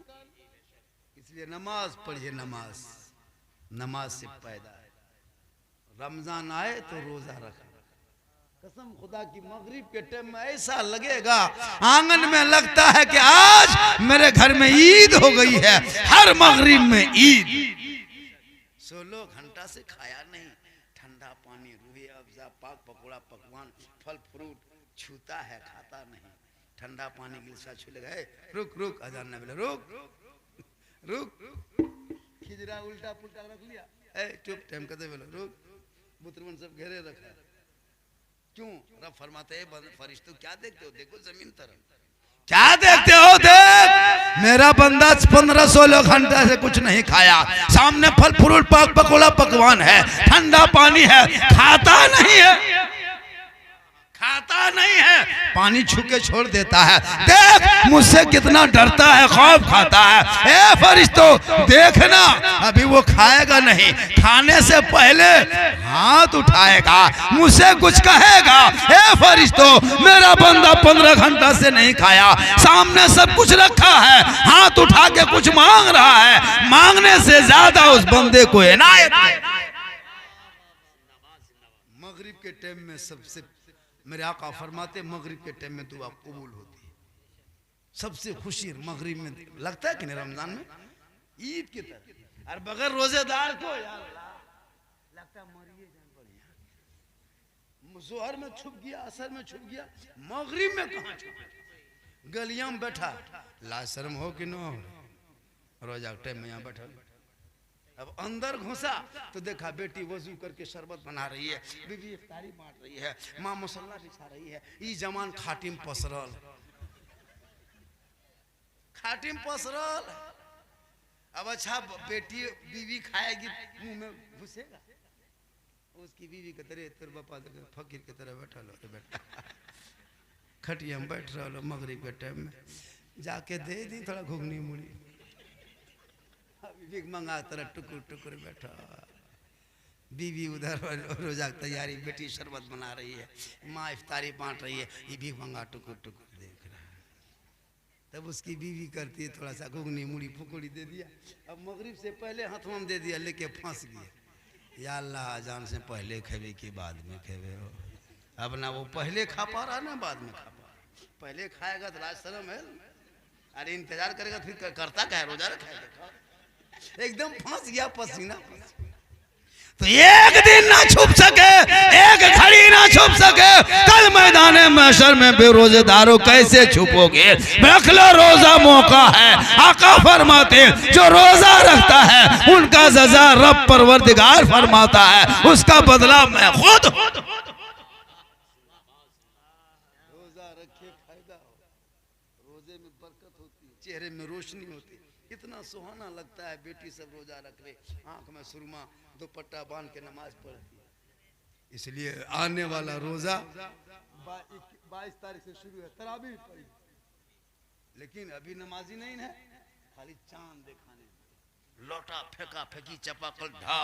इसलिए नमाज पढ़िए। नमाज, नमाज से पैदा है। रमजान आए तो रोजा रखा। कसम खुदा की मगरिब के टाइम में ऐसा लगेगा आंगन में लगता है कि आज मेरे घर में ईद हो गई है। हर मगरिब में ईद। 16 घंटा से खाया नहीं, ठंडा पानी, रूहे अफ़ज़ा, पाक पकौड़ा, पकवान, फल फ्रूट छूता है, खाता नहीं। ठंडा पानी गिलसा छू लगा, रुक रुक, अजान न बोले, रुक रुक, खिजरा उल्टा पुल्टा रख लिया, चुप, टाइम कहते बोलो रुक। बुतरवन सब घेरे रखा। क्यों? रब फरमाते हैं फरिश्तों क्या देखते हो, देखो जमीन तरफ क्या देखते हो। देख मेरा बंदा 15-16 घंटा से कुछ नहीं खाया, सामने फल फ्रूट पाक पकौड़ा पकवान है, ठंडा पानी है, खाता नहीं है, खाता नहीं है, पानी छू के छोड़ देता है। देख मुझसे कितना डरता है, खौफ खाता है। ए फरिश्तों देखना, अभी वो खाएगा नहीं, खाने से पहले हाथ उठाएगा, मुझसे कुछ कहेगा। ए फरिश्तों मेरा बंदा 15 घंटा से नहीं खाया, सामने सब कुछ रखा है, हाथ उठा के कुछ मांग रहा है, मांगने से ज्यादा उस बंदे को इनायत है। मगरिब के टाइम में सबसे, मेरे आका फरमाते मगरिब के टाइम में दुआ कबूल होती है। सबसे खुशी मगरिब में लगता है कि नहीं, रमजान में ईद की तरह। और बगैर रोजेदार को यार लगता है मरिए जान बढ़िया, जोहर में छुप गया, असर में छुप गया, मगरिब में कहाँ छुपे? गलियां में बैठा। लाज शर्म हो कि न हो? रोजा के टाइम में यहाँ बैठा। अब अंदर घुसा तो देखा बेटी वजू करके शरबत बना रही है, बीवी इफ्तारी बांट रही है, माँ मसल्ला बिछा रही है। ई जमान खाटिम पसरल, खाटिम पसरल। अब अच्छा बेटी बीवी खाएगी मुंह में घुसेगा? उसकी बीवी के तरह तेरे बापा फकीर की तरह बैठा लो बेटा, खटिया में बैठ रहा लो मगरिब के टाइम में, जाके दे दी थोड़ा घुगनी मुड़ी। बीवी मंगा तरह टुकुर टुकुर बैठा, बीवी उधर रोजा की तैयारी, बेटी शरबत बना रही है, माँ इफ्तारी बांट रही है, ये भीख मंगा टुकुर टुकुर देख रहा है। तब उसकी बीवी करती है थोड़ा सा घुगनी मुड़ी फुकड़ी दे दिया। अब मगरिब से पहले हाथों में दे दिया, लेके फंस गया। या अल्लाह अजान से पहले खेवे कि बाद में खेवे हो? अब ना वो पहले खा पा रहा ना बाद में खा पा रहा। पहले खाएगा तो लाज शर्म है, अरे इंतजार करेगा फिर करता क्या है? रोजा रखेगा। एकदम फंस गया, पसीना। तो एक दिन ना छुप सके, एक घड़ी ना छुप सके, कल मैदान महशर में बेरोजेदारों कैसे छुपोगे? रख लो, रोजा मौका है। आका फरमाते जो रोजा रखता है उनका सजा रब परवरदिगार फरमाता है, उसका बदला मैं खुद। रोजा रखे फायदा हो, रोजे में बरकत होती है, चेहरे में रोशनी होती है, इतना सुहाना लगता है। बेटी सब रोजा रख ले, आंख में सुरमा दुपट्टा बांध के नमाज पढ़ती है। इसलिए आने वाला रोजा 22 तारीख से शुरू है, तरावी पड़ी, लेकिन अभी नमाजी नहीं है, खाली चांद दिखाने, लौटा फेंका फेंकी चपाकल ढा,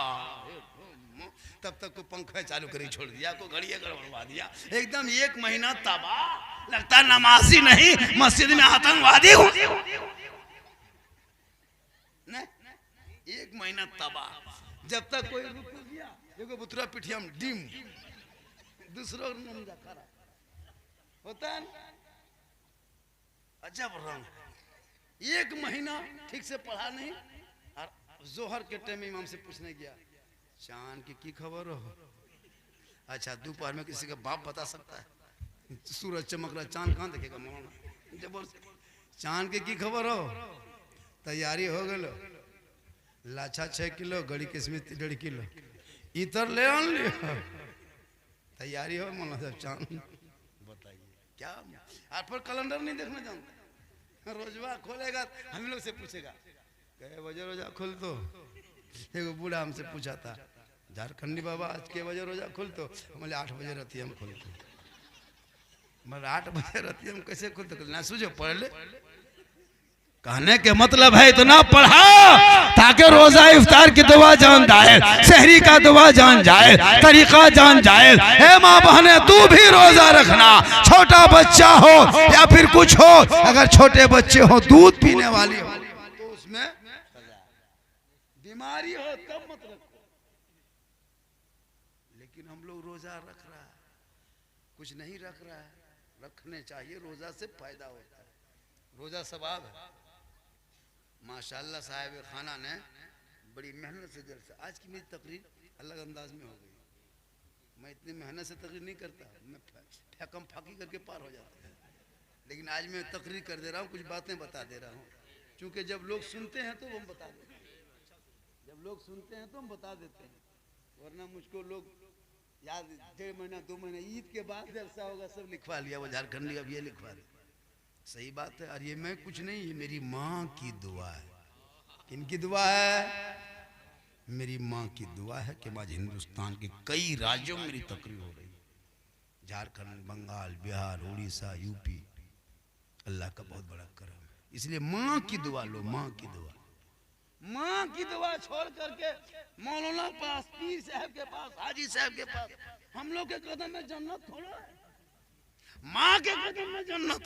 तब तक को पंखा चालू करी छोड़ दिया, को घड़िया गड़बड़वा दिया। एकदम एक महीना तबाह, लगता नमाजी नहीं मस्जिद में आतंकवादी हूँ। एक महीना तबाह, जब तक कोई रुक गया, देखो बुतरा पिठिया में डिम, दूसरों नमजा करा होता है। अजब रंग, एक महीना ठीक से पढ़ा नहीं, और जोहर के टाइम इमाम से पूछने गया, चांद की खबर हो? अच्छा, दोपहर में किसी का बाप बता सकता है? सूरज चमक रहा, चांद कहाँ देखेगा मौलाना? जबरदस्त, चांद की खबर हो? तैयारी हो गलो, लाछा 6 किलो, गड़ी किस्मित 1.5 किलो, इतर ले आन लियो, तैयारी हो मौलाना साहब। चांद बताइए क्या? और फिर कैलेंडर नहीं देखना जानते, रोजवा खोलेगा हम लोग से पूछेगा कै बजे रोजा खुल तो? एगो बूढ़ा हमसे पूछा था, झारखंडी बाबा आज के बजे रोजा खुल तो? बोले 8 बजे रहती हम खुलते। मतलब 8 बजे रहती हम कैसे खुलते? ना सूझो, पढ़ ले। कहने के मतलब है इतना पढ़ा ताकि रोजा इफ्तार की दुआ जान जाए, शहरी का दुआ जान जाए, तरीका जान जाए। हे माँ बहने, तू भी रोजा रखना, छोटा बच्चा हो या फिर कुछ हो, अगर छोटे बच्चे हो, दूध पीने वाली हो तो उसमें बीमारी हो तब मत रखो। लेकिन हम लोग रोजा रख रहा है, कुछ नहीं रख रहा है। रखने चाहिए, रोजा से फायदा होता है, रोजा सवाब है। माशाल्लाह साहिब खाना ने बड़ी मेहनत से जलसा, आज की मेरी तकरीर अलग अंदाज में हो गई। मैं इतनी मेहनत से तकरीर नहीं करता, मैं फैकम फाकी करके पार हो जाता है, लेकिन आज मैं तकरीर कर दे रहा हूँ, कुछ बातें बता दे रहा हूँ, क्योंकि जब लोग सुनते हैं तो हम बता देते हैं, जब लोग सुनते हैं तो हम बता देते हैं, वरना मुझको लोग याद 1.5 महीना 2 महीना ईद के बाद जलसा होगा सब लिखवा लिया, वो झारखंडी अब ये लिखवा दिया। सही बात है। और ये मैं कुछ नहीं, ये मेरी माँ की दुआ है। किनकी दुआ है? मेरी माँ की दुआ है कि आज हिंदुस्तान के कई राज्यों में मेरी तकरीर हो रही है, झारखंड, बंगाल, बिहार, उड़ीसा, यूपी। अल्लाह का बहुत बड़ा करम है, इसलिए माँ की दुआ लो, माँ की दुआ। माँ की दुआ छोड़ करके मौलाना पास, पीर साहब के पास, हाजी साहब के पास, हम लोग के कदम में जन्नत थोड़ा है। माँ के कदम में जन्नत,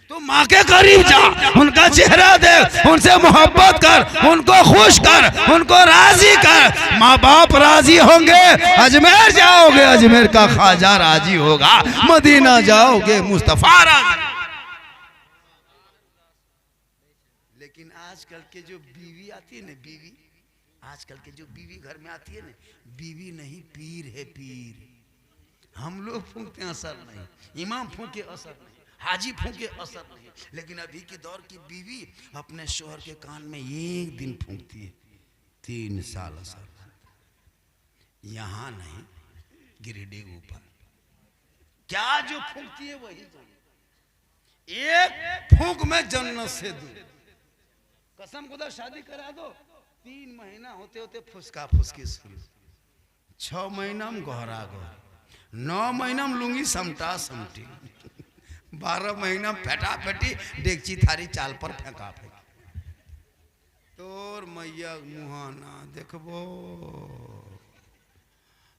तो माँ के करीब जा, उनका चेहरा देख, उनसे मोहब्बत कर, उनको खुश कर, उनको राजी कर। माँ बाप राजी होंगे, अजमेर जाओगे, अजमेर का ख्वाजा राजी होगा, मदीना जाओगे, मुस्तफा राजी। लेकिन आजकल के जो बीवी आती है ना, बीवी, आजकल के जो बीवी घर में आती है ना, बीवी नहीं पीर है, पीर। हम लोग फूंकते हैं असर नहीं, इमाम फूंके असर नहीं, हाजी फूंके असर नहीं, लेकिन अभी के दौर की बीवी अपने शोहर के कान में एक दिन फूंकती है, 3 साल असर। यहाँ नहीं, गिरिडीह ऊपर क्या जो फूंकती है वही चाहिए। एक फूंक में जन्नत से दूर। कसम खुदा शादी करा दो, 3 महीना होते होते फुसका फुसकी शुरू, 6 महीना में गोहरा गोहरा, 9 महीना में लूंगी समटा समटी, 12 महीना में फेटा फेटी, डेगची थारी चाल पर फेंका फेंकी। तोर मैया मुहाना देखबो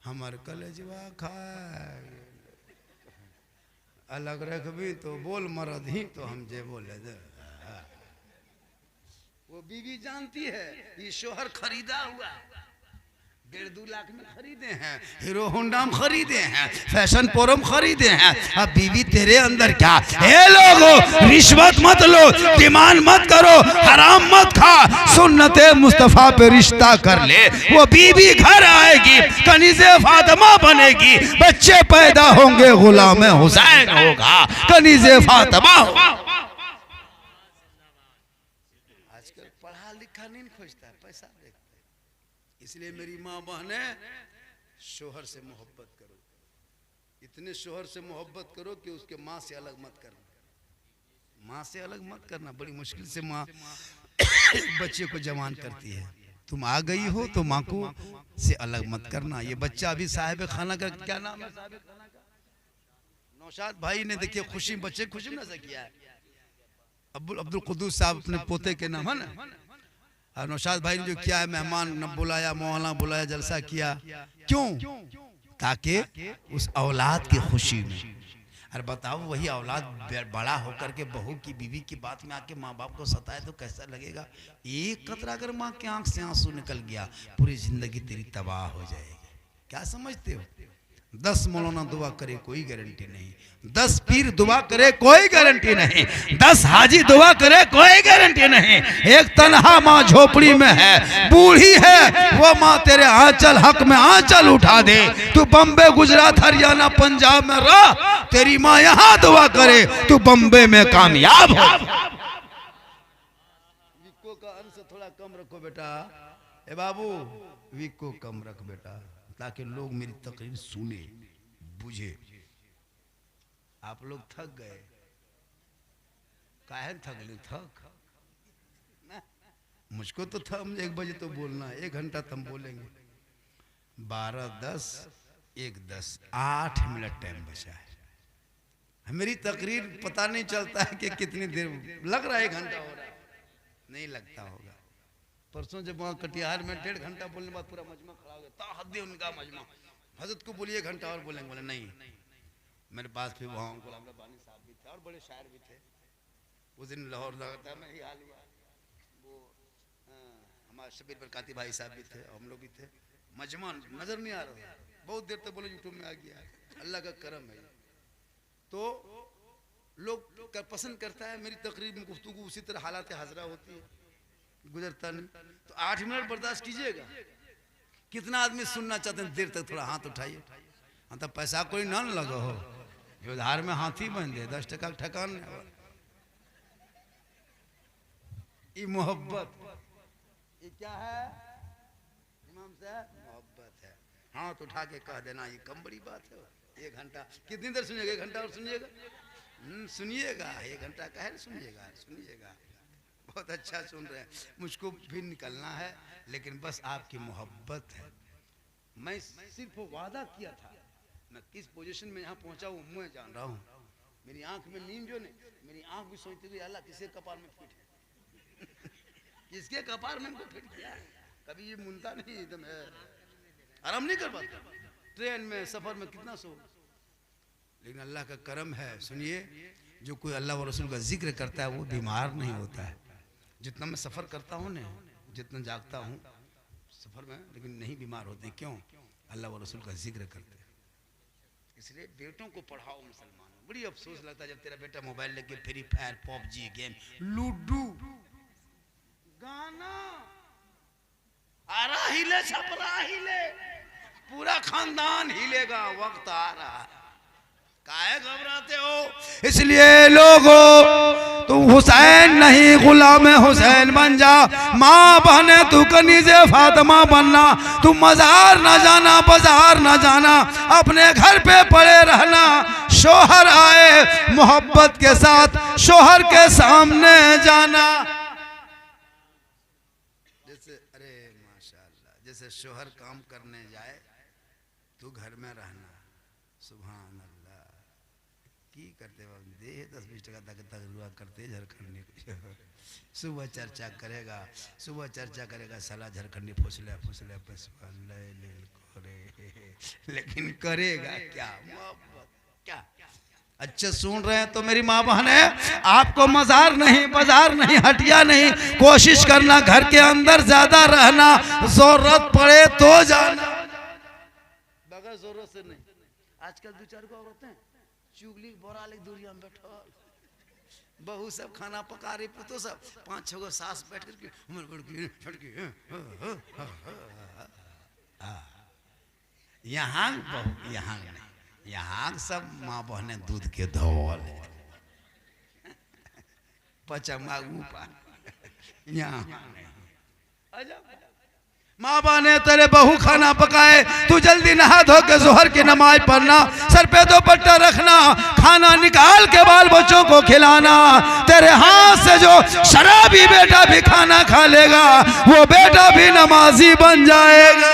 हमार कलेजवा खाए, अलग रखबी तो बोल मरद ही तो हम जे बोले दे। वो बीवी जानती है ये शोहर खरीदा हुआ, 1.5-2 लाख में खरीदे हैं, हीरो होंडा में खरीदे हैं, फैशन प्रो में खरीदे हैं। अब बीवी तेरे अंदर क्या? हे लोगो, रिश्वत मत लो, डिमांड मत करो, हराम मत खा, सुन्नते मुस्तफा पे रिश्ता कर ले। वो बीवी घर आएगी, कनीज़े फातिमा बनेगी, बच्चे पैदा होंगे, गुलाम हुसैन होगा, कनीज़े फातिमा। आजकल पढ़ा लिखा नहीं खोजता है, पैसा देखता है। इसलिए मेरी माँ बहने, शोहर से मोहब्बत करो, इतने शोहर से मोहब्बत करो कि उसके माँ से अलग मत करना। माँ से अलग मत करना, बड़ी मुश्किल से माँ बच्चे को जवान करती है। तुम आ गई हो तो माँ को से अलग मत करना। ये बच्चा अभी साहिब खाना का क्या नाम है, साहिब खाना का नौशाद भाई ने देखिए खुशी, बच्चे खुशी में से किया है। अब्दुल कुद्दूस साहब अपने पोते के नाम है ना, और नौशाद भाई ने जो किया है, मेहमान न बुलाया, मोहल्ला बुलाया, जलसा किया, क्यों? ताकि उस औलाद की खुशी में। अरे बताओ, वही औलाद बड़ा होकर के बहू की, बीवी की बात में आके माँ बाप को सताए तो कैसा लगेगा? एक कतरा अगर माँ की आंख से आंसू निकल गया, पूरी जिंदगी तेरी तबाह हो जाएगी। क्या समझते हो? 10 मौलाना दुआ करे कोई गारंटी नहीं, 10 पीर दुआ करे कोई गारंटी नहीं, 10 हाजी दुआ करे कोई गारंटी नहीं। एक तन्हा माँ झोपड़ी में है, बूढ़ी है, वो माँ तेरे आंचल हक में आंचल उठा दे। तू बम्बे, गुजरात, हरियाणा, पंजाब में रह, तेरी माँ यहाँ दुआ करे, तू बम्बे में कामयाब हो। विको का अंश थोड़ा कम रखो बेटा, ए बाबू विको कम रख बेटा, ताकि लोग मेरी तकरीर सुने बुझे। आप लोग थक गए, काहे थक ले? थक मुझको तो था, 1 बजे तो बोलना, 1 घंटा तुम बोलेंगे। 12:10, 1:10, 8 मिनट टाइम बचा है। मेरी तकरीर पता नहीं चलता है कि कितनी देर लग रहा है, 1 घंटा हो रहा है, नहीं लगता होगा। परसों जब वहाँ कटिहार में 1.5 घंटा बोलने बाद पूरा मजमा खड़ा हो गया, हद्दे उनका मजमा, हजरत को बोलिए 1 घंटा और बोलेंगे, बोले नहीं। मेरे पास फिर वहाँ गुलाम रब्बानी साहब भी थे और बड़े शायर भी थे। उस दिन लाहौर लगाता मैं ही हाल हुआ, वो हमारे शबीर बरकाती भाई साहब भी थे, हम लोग भी थे। मजमा नजर नहीं आ रहा, बहुत देर तक बोले यूट्यूब में आ गया, अल्लाह का करम है। तो लोग पसंद करता है मेरी तकरीर में गुफ्तगू, उसी तरह हालात हाजरा होती है, गुजरता नहीं। तो 8 मिनट बर्दाश्त कीजिएगा। कितना आदमी सुनना चाहते हैं देर तक? थोड़ा हाथ उठाइए। हाँ, तो पैसा कोई ना लगा हो, जो उधार में हाथी बन दे, 10 टका ठकान नहीं। ये मोहब्बत, ये क्या है इमाम साहब? मोहब्बत है। हाथ उठा के कह देना, ये कम बड़ी बात है। 1 घंटा कितनी देर सुनिएगा? 1 घंटा और सुनिएगा, सुनिएगा। 1 घंटा कहे सुनिएगा, सुनिएगा। बहुत अच्छा सुन रहे हैं। मुझको भी निकलना है, लेकिन बस आपकी मोहब्बत है। मैं सिर्फ वादा किया था, मैं किस पोजीशन में यहाँ पहुँचा हूँ मैं जान रहा हूँ। मेरी आंख में नींद जो नहीं, मेरी आंख भी सोचती थी अल्लाह किसके कपार में फिट है किसके कपार में इनको फिट किया है। कभी ये मुनता नहीं, एकदम है, आराम नहीं कर पाता। ट्रेन में, सफर में कितना सो, लेकिन अल्लाह का करम है। सुनिए, जो कोई अल्लाह व रसूल का जिक्र करता है वो बीमार नहीं होता है। जितना मैं सफ़र करता हूँ ना, जितना जागता हूँ सफ़र में, लेकिन नहीं बीमार होते। क्यों? अल्लाह व रसूल का जिक्र करते हैं। इसलिए बेटों को पढ़ाओ मुसलमानों। बड़ी अफसोस लगता है जब तेरा बेटा मोबाइल लेके free fire, PUBG game, ludo, गाना, आरा हिले छपरा हिले, पूरा खानदान हिलेगा, वक्त आ रहा है। काहे घबराते हो? इसलिए लोगों, तू हुसैन नहीं गुलाम हुसैन बन जा। माँ बहने तू कनीज़े फातिमा बनना। तू मज़ार ना जाना, बाजार ना जाना, अपने घर पे पड़े रहना। शोहर आए मोहब्बत के साथ शोहर के सामने जाना। जैसे अरे माशाअल्लाह, जैसे शोहर काम करने जाए तू घर में रहना। सुभान अल्लाह, की करते वक्त दे 10-20 टका तक तगरुआ करते झरखंडी। सुबह चर्चा करेगा, सुबह चर्चा करेगा, साला झरखंडी फुसले फुसले लेकिन करेगा क्या? क्या? अच्छा सुन रहे हैं तो मेरी माँ बहन है, आपको मजार नहीं, बाजार नहीं, हटिया नहीं, कोशिश करना घर के अंदर ज्यादा रहना, जरूरत पड़े तो जाना, बगैर जरूरत से नहीं। आजकल 2-4 को औरतें चुगली बोरा ले दूरिया में बैठो, बहू सब खाना पका रही, पुतो सब 5-6 गो सास बैठ करके यहाँ बहू, यहाँ नहीं, यहाँ सब माँ बहने दूध के धोल पचमा ऊपर, यहाँ माँ बहने तेरे बहू खाना पकाए, तू जल्दी नहा धो के जोहर की नमाज पढ़ना, सर पे दुपट्टा रखना, खाना निकाल के बाल बच्चों को खिलाना। तेरे हाथ से जो शराबी बेटा भी खाना खा लेगा वो बेटा भी नमाजी बन जाएगा।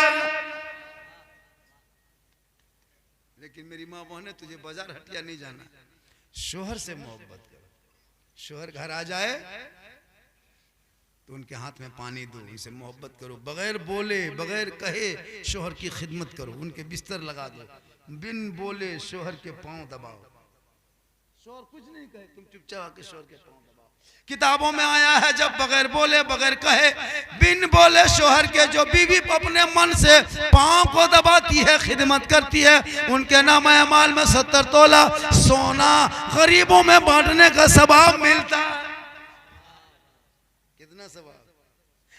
लेकिन मेरी माँ बहने तुझे बाजार हटिया नहीं जाना, शोहर से मोहब्बत करो। शोहर घर आ जाए तो उनके हाथ में पानी दो, उनसे मोहब्बत करो, बगैर बोले बगैर कहे शोहर की खिदमत करो, उनके बिस्तर लगा दो, बिन बोले शोहर के पांव दबाओ। शोहर कुछ नहीं कहे, तुम चुपचाप आके शोहर के पांव दबाओ। किताबों में आया है जब बगैर बोले बगैर कहे बिन बोले शोहर के जो बीवी अपने मन से पांव को दबाती है, खिदमत करती है, उनके नाम अमाल में 70 तोला सोना गरीबों में बांटने का सवाब मिलता है। कितना सवाब।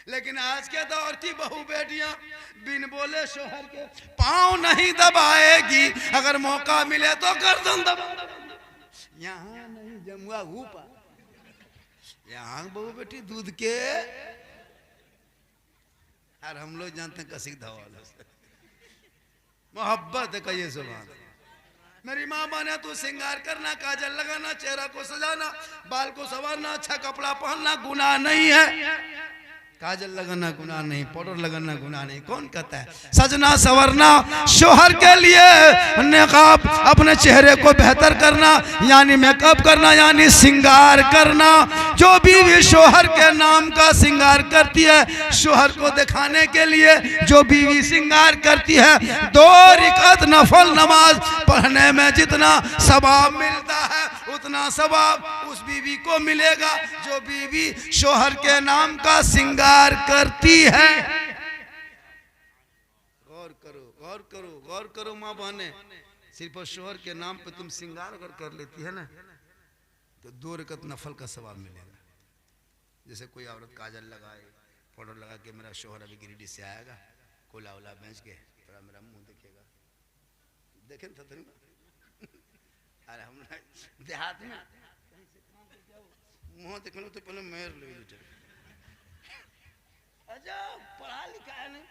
लेकिन आज के दौर की बहू बेटियां बिन बोले शोहर के पांव नहीं दबाएगी, अगर मौका मिले तो गर्दन दबा। यहाँ नहीं जमुआ ऊपर, यहाँ बहू बेटी दूध के, और हम लोग जानते हैं कसी धवाल मोहब्बत का ये जुबान। मेरी माँ बने तू श्रृंगार करना, काजल लगाना, चेहरा को सजाना, बाल को संवारना, अच्छा कपड़ा पहनना गुनाह नहीं है। काजल लगाना गुनाह नहीं, पाउडर लगाना गुनाह नहीं। कौन कहता है? सजना संवरना, शोहर के लिए नेकाब, अपने चेहरे को बेहतर करना यानी मेकअप करना यानी श्रृंगार करना। जो बीवी शोहर के नाम का श्रृंगार करती है, शोहर को दिखाने के लिए जो बीवी श्रृंगार करती है, 2 रकात नफल नमाज पढ़ने में जितना सवाब मिलता है उतना सवाब उस बीवी को मिलेगा जो बीवी शोहर के नाम का श्रृंगार करती है। गौर करो, गौर करो, गौर करो माँ बहने, सिर्फ शोहर के नाम पे तुम श्रृंगार अगर कर लेती है ना तो 2 रकात नफल का सवाब मिलेगा। जैसे कोई औरत काजल लगाए, पाउडर लगा के मेरा शोहर अभी गिरिडीह से आएगा, कोला उला बेच के थोड़ा मेरा मुंह देखेगा, देखे ना तो अरे हम देहात में मुँह देख लो तो पहले मेर लो। अच्छा पढ़ा लिखा है नहीं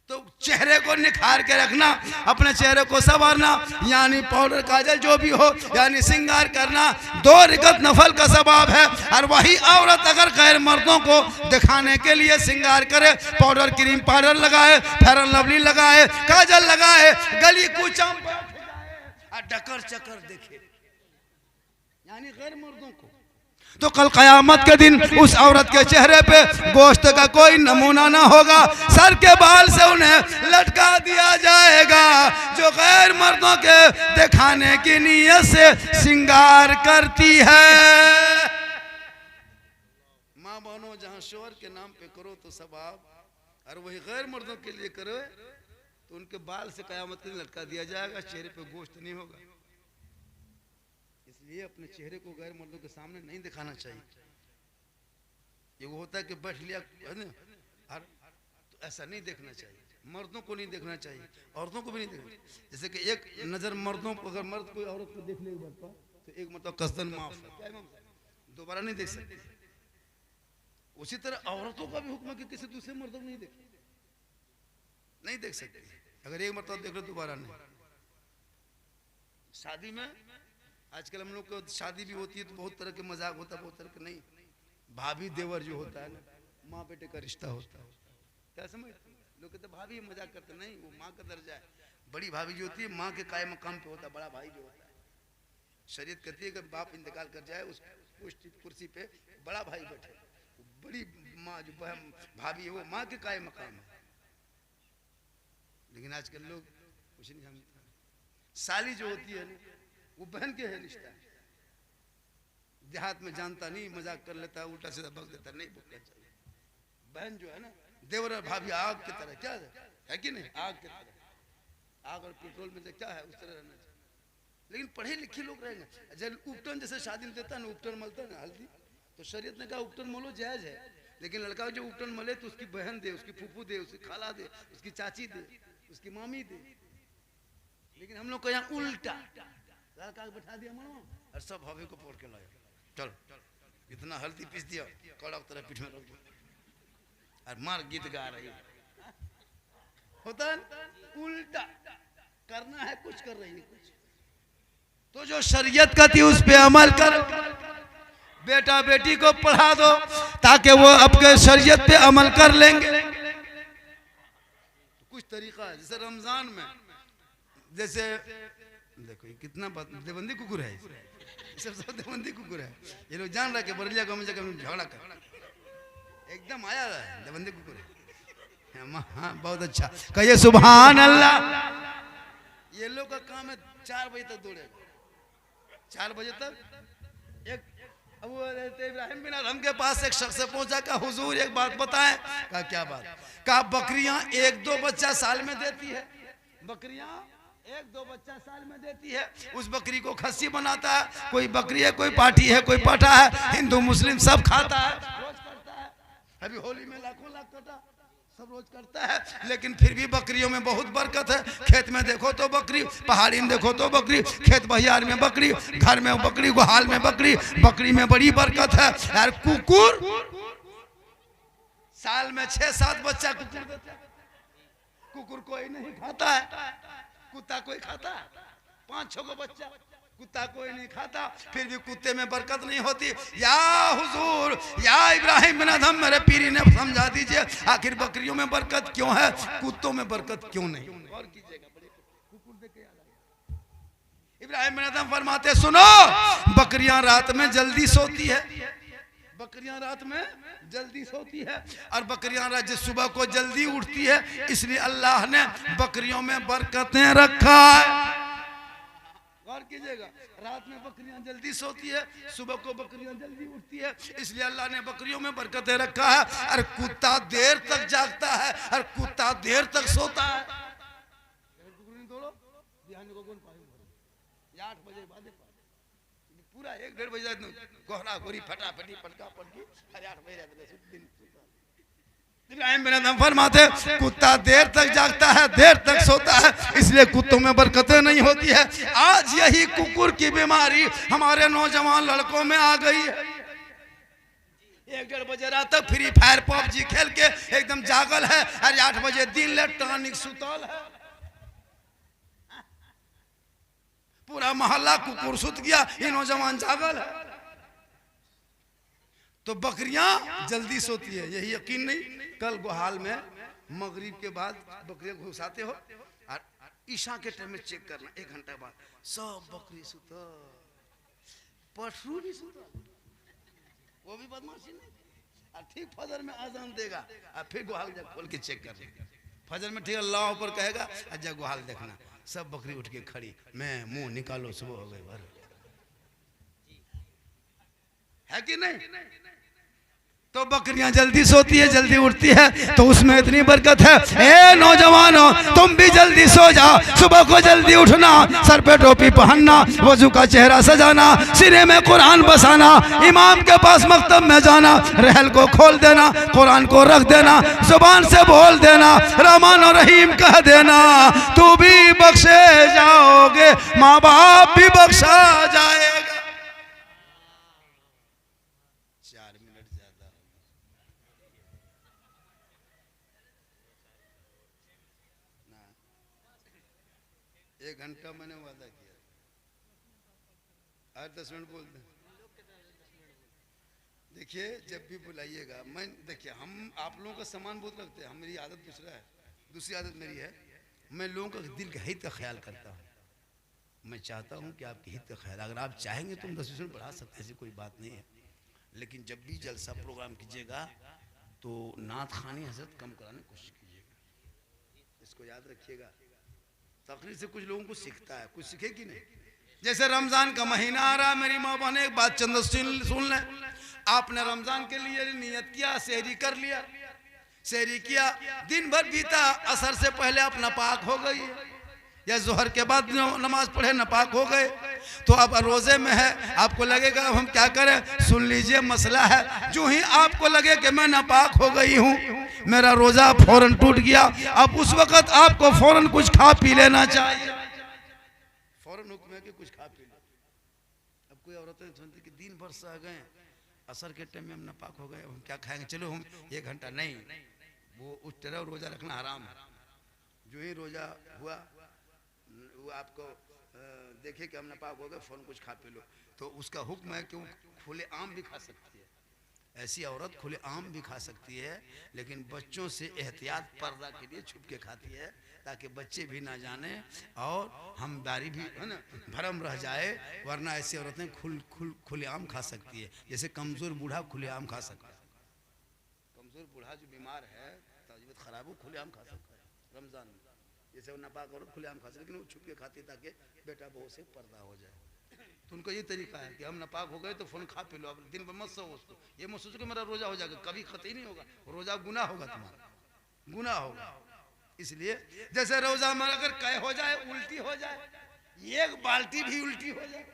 तो चेहरे को निखार के रखना, अपने चेहरे को संवारना यानी पाउडर काजल जो भी हो यानी श्रृंगार करना, 2 रकात नफल का सवाब है। और वही औरत अगर गैर मर्दों को दिखाने के लिए श्रृंगार करे, पाउडर क्रीम पाउडर लगाए, फेयर एंड लवली लगाए, काजल लगाए, गली कुचम और डकर चकर देखे यानी गैर मर्दों को, तो कल कयामत के दिन उस औरत के चेहरे पे गोश्त का कोई नमूना ना होगा, सर के बाल से उन्हें लटका दिया जाएगा। जो गैर मर्दों के दिखाने की नीयत से श्रृंगार करती है। माँ बहनों, जहाँ शोहर के नाम पे करो तो सवाब, और वही गैर मर्दों के लिए करो तो उनके बाल से कयामत के दिन लटका दिया जाएगा, चेहरे पे गोश्त नहीं होगा। इसलिए अपने चेहरे को गैर मर्दों के सामने नहीं दिखाना चाहिए। ये वो होता है कि बैठ लिया और तो ऐसा नहीं देखना चाहिए, मर्दों को नहीं देखना चाहिए, औरतों को भी नहीं देखना चाहिए। जैसे कि एक नजर मर्दों को, अगर मर्द कोई औरत को देख ले एक बार तो एक मतलब कसदन माफ है, क्या इमाम साहब? दोबारा नहीं देख सकते। उसी तरह औरतों का भी हुक्म है कि किसी दूसरे मर्दों को नहीं देख सकते। अगर एक मरतबा देख लो दोबारा नहीं। शादी में आजकल हम लोग को शादी भी होती है तो बहुत तरह के मजाक होता है, बहुत तरह के नहीं। भाभी देवर जो होता है ना, माँ बेटे का रिश्ता होता है, क्या समझ लोग कहते भाभी मजाक करते, नहीं वो माँ का दर्जा है। बड़ी भाभी जो होती है माँ के कायम मकाम पे होता है, बड़ा भाई जो होता है। शरीयत कहती है कि बाप इंतकाल कर जाए उस कुर्सी पे बड़ा भाई बैठे, बड़ी माँ जो भाभी है वो माँ के कायम मकाम है। लेकिन आजकल लोग कुछ नहीं समझते। साली जो होती है वो बहन के है रिश्ता। देहात में जानता नहीं, मजाक कर लेता है, उल्टा सीधा बक देता, नहीं बोलना चाहिए। बहन जो है ना, देवर और भाभी आग की तरह, क्या है कि नहीं, आग की तरह। आग और पेट्रोल में से क्या है, उस तरह रहना चाहिए। लेकिन पढ़े लिखे लोग रहेंगे, जब उपटन जैसे शादी में देता है ना, उपटन मलता है ना हल्दी, तो शरीयत ने कहा उपटन मलो जायज है। लेकिन लड़का जो उपटन मले तो उसकी बहन दे, उसकी फूफू दे, उसकी खाला दे, उसकी चाची दे, उसकी मामी दे। लेकिन हम लोग को यहाँ उल्टा, लड़का को बैठा दिया मनो और सब भाभी को पोड़ के लाया, चल इतना हल्दी पीस दिया, कड़क तरह पीठ में रख दिया और मार गीत गा रही है। होता है उल्टा, करना है कुछ, कर रही है कुछ। तो जो शरीयत कहती है उस पे अमल कर। बेटा बेटी को पढ़ा दो ताकि वो आपके शरीयत पे अमल कर लेंगे। कुछ तरीका है, जैसे रमजान में, जैसे देखो ये कितना देवबंदी कुकुर है, सब देवबंदी कुकुर है। ये लोग जान रहे कि बरलिया गांव में जाकर झगड़ा कर, एकदम आया है देवबंदी कुकुर है। हाँ बहुत अच्छा, कहिए सुभान अल्लाह। ये लोग का काम है 4 बजे तक दौड़ेगा, 4 बजे तक। एक अब इब्राहिम बिन अदहम के पास एक शख्स पहुंचा, का हुजूर एक बात बताएं। कहा क्या बात? कहा बकरियां 1-2 बच्चा साल में देती है, बकरियां 1-2 बच्चा साल में देती है। उस बकरी को खस्सी बनाता है, कोई बकरी है, कोई पाठी है, कोई पाठा है, हिंदू मुस्लिम सब खाता है, रोज करता है। अभी होली में लाखों लाख कटा, सब रोज करता है। लेकिन फिर भी बकरियों में बहुत बरकत है। खेत में देखो तो बकरी, पहाड़ी में देखो तो बकरी, खेत बहियार में बकरी, घर में बकरी, गुहाल में बकरी, बकरी में बड़ी बरकत है। यार कुकुर साल में 6-7 बच्चा कुकुर देता है। कुकुर कोई नहीं खाता है, कुत्ता कोई खाता है, 5-6 को बच्चा, कुत्ता कोई नहीं खाता। फिर भी कुत्ते में बरकत नहीं होती। या हुजूर, या इब्राहिम बिन अदहम, मेरे पीरी ने समझा दीजिए आखिर बकरियों में बरकत क्यों है, कुत्तों में बरकत क्यों नहीं? और कीजिएगा, कुकुर देख के याद आया। इब्राहिम बिन अदहम फरमाते, सुनो बकरियां रात में जल्दी सोती है, बकरियां रात में जल्दी सोती है और बकरियां रात सुबह को जल्दी उठती है, इसलिए अल्लाह ने बकरियों में बरकतें रखा है। गौर कीजिएगा, रात में बकरियां जल्दी सोती है, सुबह को बकरियां जल्दी उठती है, इसलिए अल्लाह ने बकरियों में बरकतें रखा है। और कुत्ता देर तक जागता है और कुत्ता देर तक सोता है। 8 बजे बाद पूरा 1-1.5 बजे गोहरा गोरी फटाफटी पटका पटकी, अरे 8 बजे इब्राहिम बिन अदहम फरमाते, कुत्ता देर तक जागता है, देर तक सोता है, इसलिए कुत्तों में बरकतें नहीं होती है। आज यही कुकुर की बीमारी हमारे नौजवान लड़कों में आ गई है। 1-1.5 बजे रात तक फ्री फायर पबजी खेल के एकदम जागल है, अरे 8 बजे दिन ले टॉनिक सुतल है। पूरा मोहल्ला कुकुर सुत गया, ये नौजवान जागल है। तो बकरियां जल्दी सोती है, यही यकीन नहीं। कल गुहाल में मगरिब के बाद बकरियां घुसाते हो और ईशा के टाइम में चेक करना, 1 घंटा बाद सब बकरी सुता, पशु भी सुता, वो भी बदमाशी नहीं। और ठीक फजर में आजान देगा और फिर गुहाल जब खोल के चेक करना, फजर में ठीक अल्लाह ऊपर कहेगा और जब गुहाल देखना, सब बकरी उठ के खड़ी, मैं मुंह निकालो सुबह हो गई भर, है कि नहीं? तो बकरियां जल्दी सोती है, जल्दी उठती है, तो उसमें इतनी बरकत है। ए नौजवानों, तुम भी जल्दी सो जाओ, सुबह को जल्दी उठना, सर पे टोपी पहनना, वजू का चेहरा सजाना, सीने में कुरान बसाना, इमाम के पास मकतब में जाना, रहल को खोल देना, कुरान को रख देना, जुबान से बोल देना, रहमान और रहीम कह देना, तू भी बख्शे जाओगे, माँ बाप भी बख्शा जाएगा। 4 मिनट ज्यादा। 1 घंटा मैंने वादा किया, आज 10 मिनट बोल दें। देखिए जब भी बुलाइएगा, मैं देखिए हम आप लोगों का सम्मान बहुत रखते हैं, मेरी आदत दूसरा है, दूसरी आदत मेरी है, मैं लोगों का दिल के हित का ख्याल करता हूँ। मैं चाहता हूँ कि आपके हित का ख्याल, अगर आप चाहेंगे तो हम 10 मिनट बढ़ा सकते हैं, ऐसी कोई बात नहीं है, लेकिन जब भी जलसा प्रोग्राम कीजिएगा तो नात खानी हजरत कम कराने की कोशिश कीजिएगा, इसको याद रखिएगा। तकरीर से कुछ लोगों को सीखता है, कुछ सीखे कि नहीं। जैसे रमजान का महीना आ रहा है, मेरी माँ बहन एक बात चंद सुन लें, आपने रमजान के लिए नियत किया, सहरी कर लिया, सहरी किया, दिन भर बीता, असर से पहले आप नापाक हो गई या जोहर के बाद नमाज पढ़े नापाक हो गए, तो अब रोजे में है, आपको लगेगा अब हम क्या करें। सुन लीजिए मसला है, जो ही आपको लगे कि मैं नापाक हो गई हूँ, मेरा रोजा फौरन टूट गया, अब उस वक्त आपको फौरन कुछ खा पी लेना चाहिए। फौरन हुक्म है कि कुछ खा पी लो। अब कोई औरतें सुनती कि दिन भर सह गए, असर के टाइम में हम नापाक हो गए, हम क्या खाएंगे, चलो हम 1 घंटा नहीं, वो उस तरह रोजा रखना हराम है। जो ही रोजा हुआ, वो आपको देखे कि हम नापाक हो गए, फौरन कुछ खा पी लो, तो उसका हुक्म है कि वो खुले आम भी खा सकती है, ऐसी औरत खुले आम भी खा सकती है, लेकिन बच्चों से एहतियात पर्दा के लिए छुप के खाती है, ताकि बच्चे भी ना जाने और हमदारी भी है ना भरम रह जाए, वरना ऐसी औरतें खुले आम खा सकती है। जैसे कमज़ोर बूढ़ा खुले आम खा सकता है, कमज़ोर बूढ़ा जो बीमार है, तबीयत खराब हो, खुले आम खा सकता है रमज़ान में। जैसे वो नापाक औरत खुले आम खा सकती, लेकिन वो छुप के खाती ताकि बेटा बहू से पर्दा हो जाए। तो उनका ये तरीका है कि हम नापाक हो गए तो फ़ोन खा पी लो, अब दिन भर मत सो उसको, ये मत सोचो कि मेरा रोज़ा हो जाएगा, कभी खत्म नहीं होगा, रोज़ा गुनाह होगा, तुम्हारा गुनाह होगा। इसलिए जैसे रोज़ा में अगर कह हो जाए, उल्टी हो जाए, 1 बाल्टी भी उल्टी हो जाए,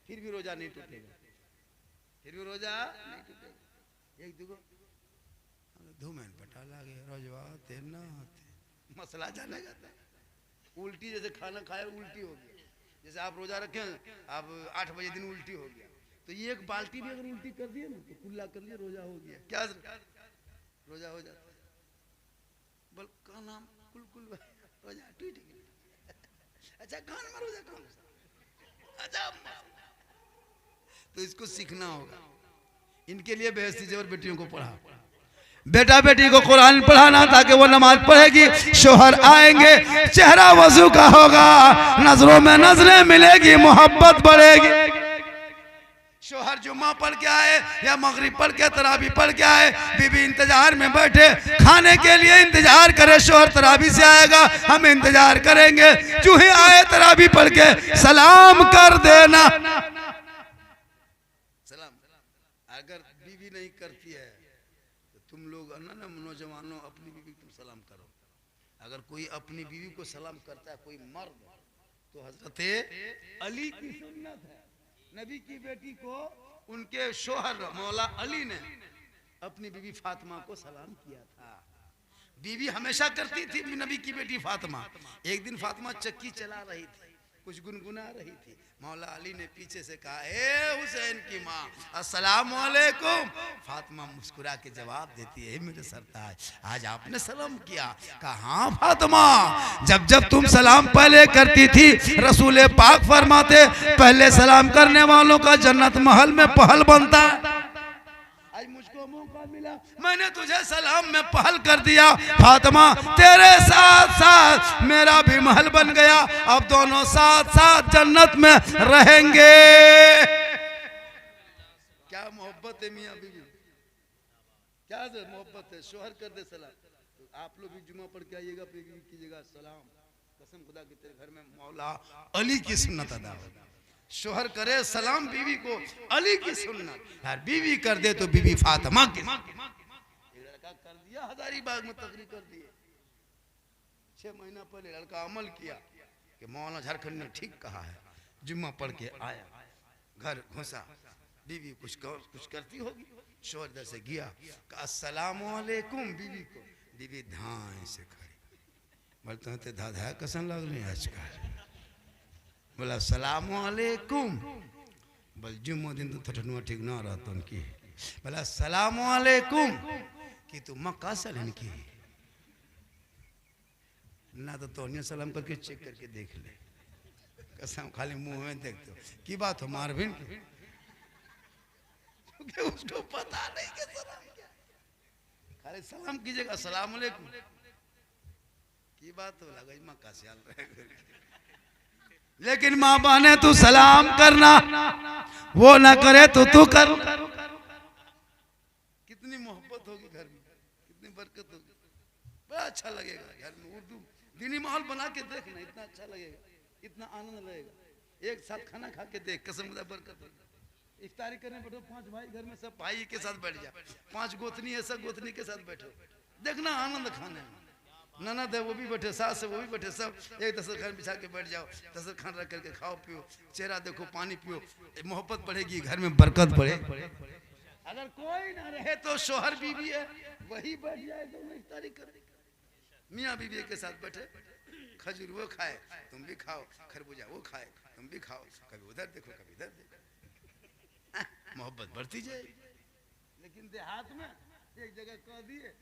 फिर भी रोज़ा नहीं टूटेगा, फिर भी रोज़ा नहीं टूटेगा। एक दुगो धूमें पटा लागे रोजवा तेना मसला जाने जाता है। उल्टी जैसे खाना खाए उल्टी हो गया, जैसे आप रोजा रखें, अब 8 बजे दिन उल्टी हो गया, तो 1 बाल्टी भी अगर उल्टी कर दिए ना तो कुल्ला कर लिया, रोजा हो गया, क्या रोजा हो जाता है। बोल का नाम कुल रोजा टूट गया। अच्छा खान में रोजा कौन सा, अच्छा तो इसको सीखना होगा। इनके लिए बेहस्ती जेवर बेटियों को पढ़ा, बेटा बेटी को कुरान पढ़ाना, ताकि वो नमाज पढ़ेगी, शोहर आएंगे, चेहरा वजू का होगा, नजरों में नजरें मिलेगी, मोहब्बत बढ़ेगी। शोहर जुम्मा पढ़ के आए या मगरिब पढ़ के तरावी पढ़ के आए, बीबी इंतजार में बैठे, खाने के लिए इंतजार करे, शोहर तरावी से आएगा, हम इंतजार करेंगे, जो ही आए तरावी पढ़ के सलाम कर देना। सलाम अगर बीवी नहीं करती है तो तुम लोग ना नौजवानों अपनी बीवी को सलाम करो। अगर कोई अपनी बीवी को सलाम करता है कोई मर्द, तो हजरत अली की सुन्नत है, नबी की बेटी को उनके शोहर मौला अली ने अपनी बीवी फातिमा को सलाम किया था। बीवी हमेशा करती थी, नबी की बेटी फातिमा। एक दिन फातिमा चक्की चला रही थी, कुछ गुनगुना रही थी, मौला अली ने पीछे से कहा, ए हुसैन की माँ अस्सलाम वालेकुम। फातिमा मुस्कुरा के जवाब देती है, मेरे सरताज आज आपने सलाम किया? कहा हाँ फातिमा, जब जब तुम सलाम पहले करती थी, रसूल पाक फरमाते पहले सलाम करने वालों का जन्नत महल में पहल बनता है। आज मुझको मौका मिला, मैंने तुझे सलाम में पहल कर दिया, फातिमा तेरे साथ साथ मेरा भी महल बन गया, अब दोनों साथ साथ जन्नत में रहेंगे। क्या मोहब्बत है मियां बीवी, क्या मोहब्बत है। शोहर कर दे सलाम, तो आप लोग भी जुमा पढ़ के आइएगा, कीजिएगा सलाम, कसम खुदा की तेरे घर में मौला अली की सुन्नत अदा होगी। शोहर करे सलाम बीवी को, अली की सुन्नत, यार बीवी कर दे तो बीवी फातिमा की। लड़का कर दिया, हजारीबाग में तकरीर कर दिए। 6 महीना पहले लड़का अमल किया कि मौलाना झारखंड ने ठीक कहा है। जुम्मा पढ़ के आया, घर घुसा, बीवी कुछ करती होगी, शोहर इधर से गया, कहा अस्सलाम वालेकुम बीवी को। बीवी धाए से खड़ी, बोलते हैं धाधा कसन लगने आजकल। बोला अस्सलाम वालेकुम। बोल जुम्मा दिन तो थटनुआ ठीक ना रहता उनकी। बोला अस्सलाम वालेकुम कि तू मक्का सलन की ना, तो तोनिया सलाम करके चेक करके देख ले। कसम खाली मुंह में देखते हो की बात हो मारविन की, क्योंकि उसको पता नहीं कि सलाम क्या, खाली सलाम कीजिएगा अस्सलाम वालेकुम की बात हो, लगा मक्का से आल रहे। लेकिन माँ बहने तू सलाम करना, वो ना करे तो तू कर। कितनी मोहब्बत होगी घर में, कितनी बरकत होगी, बड़ा अच्छा लगेगा घर में। उर्दू दीनी माहौल बना के देखना, इतना अच्छा लगेगा, इतना आनंद लगेगा। एक साथ खाना खा के देख, कसम खुदा बरकत होगी। इफ्तारी करने बैठो, 5 भाई घर में, सब भाई के साथ बैठ जा, 5 गोतनी है, सब गोतनी के साथ बैठो, देखना आनंद खाने में। ननद है वो भी बैठे, सास है वो भी बैठे, सब एक दस्तरखान बिछा के बैठ जाओ, दस्तरखान रख करके खाओ पियो, चेहरा देखो, पानी पियो, मोहब्बत बढ़ेगी घर में, बरकत बढ़े। अगर कोई ना रहे तो शोहर बीवी है वही बैठ जाए, दोनों इफ्तारी कर। मियाँ बीवी के साथ बैठे, खजूर वो खाए तुम भी खाओ, खरबूजा वो खाए तुम भी खाओ, कभी उधर देखो कभी इधर देखो, मोहब्बत बढ़ती जाएगी। लेकिन देहात में एक जगह कह दिए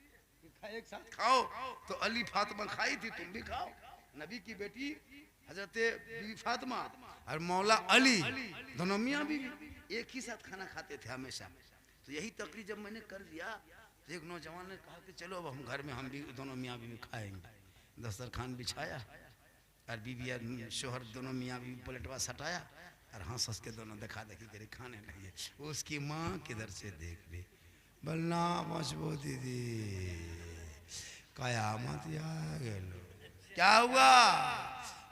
एक साथ खाओ, तो अली फातिमा खाई थी, तुम भी खाओ। नबी की बेटी हजरत बीवी फातिमा और मौला अली दोनों मियाँ बीवी एक ही साथ खाना खाते थे हमेशा। तो यही तकरीर जब मैंने कर दिया तो एक नौजवान ने कहा कि चलो अब हम घर में हम भी दोनों मियाँ बीवी खाएंगे। दस्तरखान बिछाया और बीवी और शोहर दोनों मियाँ बीवी पलटवा सटाया और हंस हंस के दोनों देखा देखी करे खाने लगे। उसकी माँ किधर से देख रही, बलना मजबू दीदी कयामत आ गेलो, क्या हुआ,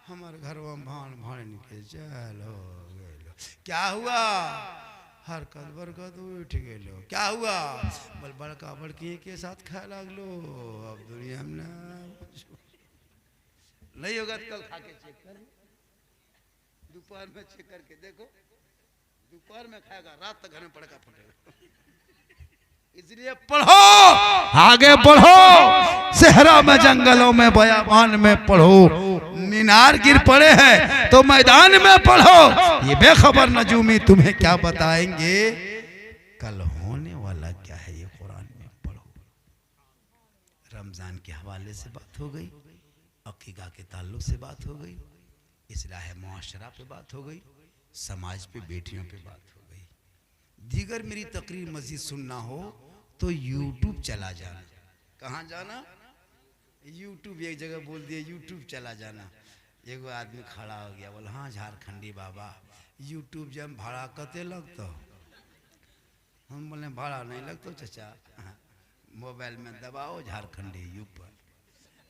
हमारे घर में भान भान के चल हो गेलो, क्या हुआ, हरकत बरकत उठ गेलो, क्या हुआ, बल बड़का बड़की के साथ खाए लगलो, अब दुनिया में नहीं होगा तो कल खा के चेक कर, दोपहर में चेक करके देखो, दोपहर में खाएगा रात तक घर में पड़का फटेगा। इसलिए पढ़ो, आगे बढ़ो, सहरा में जंगलों में बयाबान में पढ़ो, मीनार गिर पड़े हैं तो मैदान में पढ़ो, ये बेखबर नजूमी तुम्हें क्या बताएंगे, कल होने वाला क्या है ये कुरान में पढ़ो। रमजान के हवाले से बात हो गई, अकीका के ताल्लुक से बात हो गई, इस्लाह मुआशरा पे बात हो गई, समाज पे बेटियों पे बात हो गई। दीगर मेरी तकरीर मजीद सुनना हो तो यूट्यूब चला जाना। कहाँ जाना, यूट्यूब, एक जगह बोल दिए यूट्यूब चला जाना। एगो आदमी खड़ा हो गया, बोला हाँ झारखंडी बाबा यूट्यूब जब भाड़ा कते लगता, हम बोले भाड़ा नहीं लगता चाचा, मोबाइल में दबाओ झारखंडी ऊपर,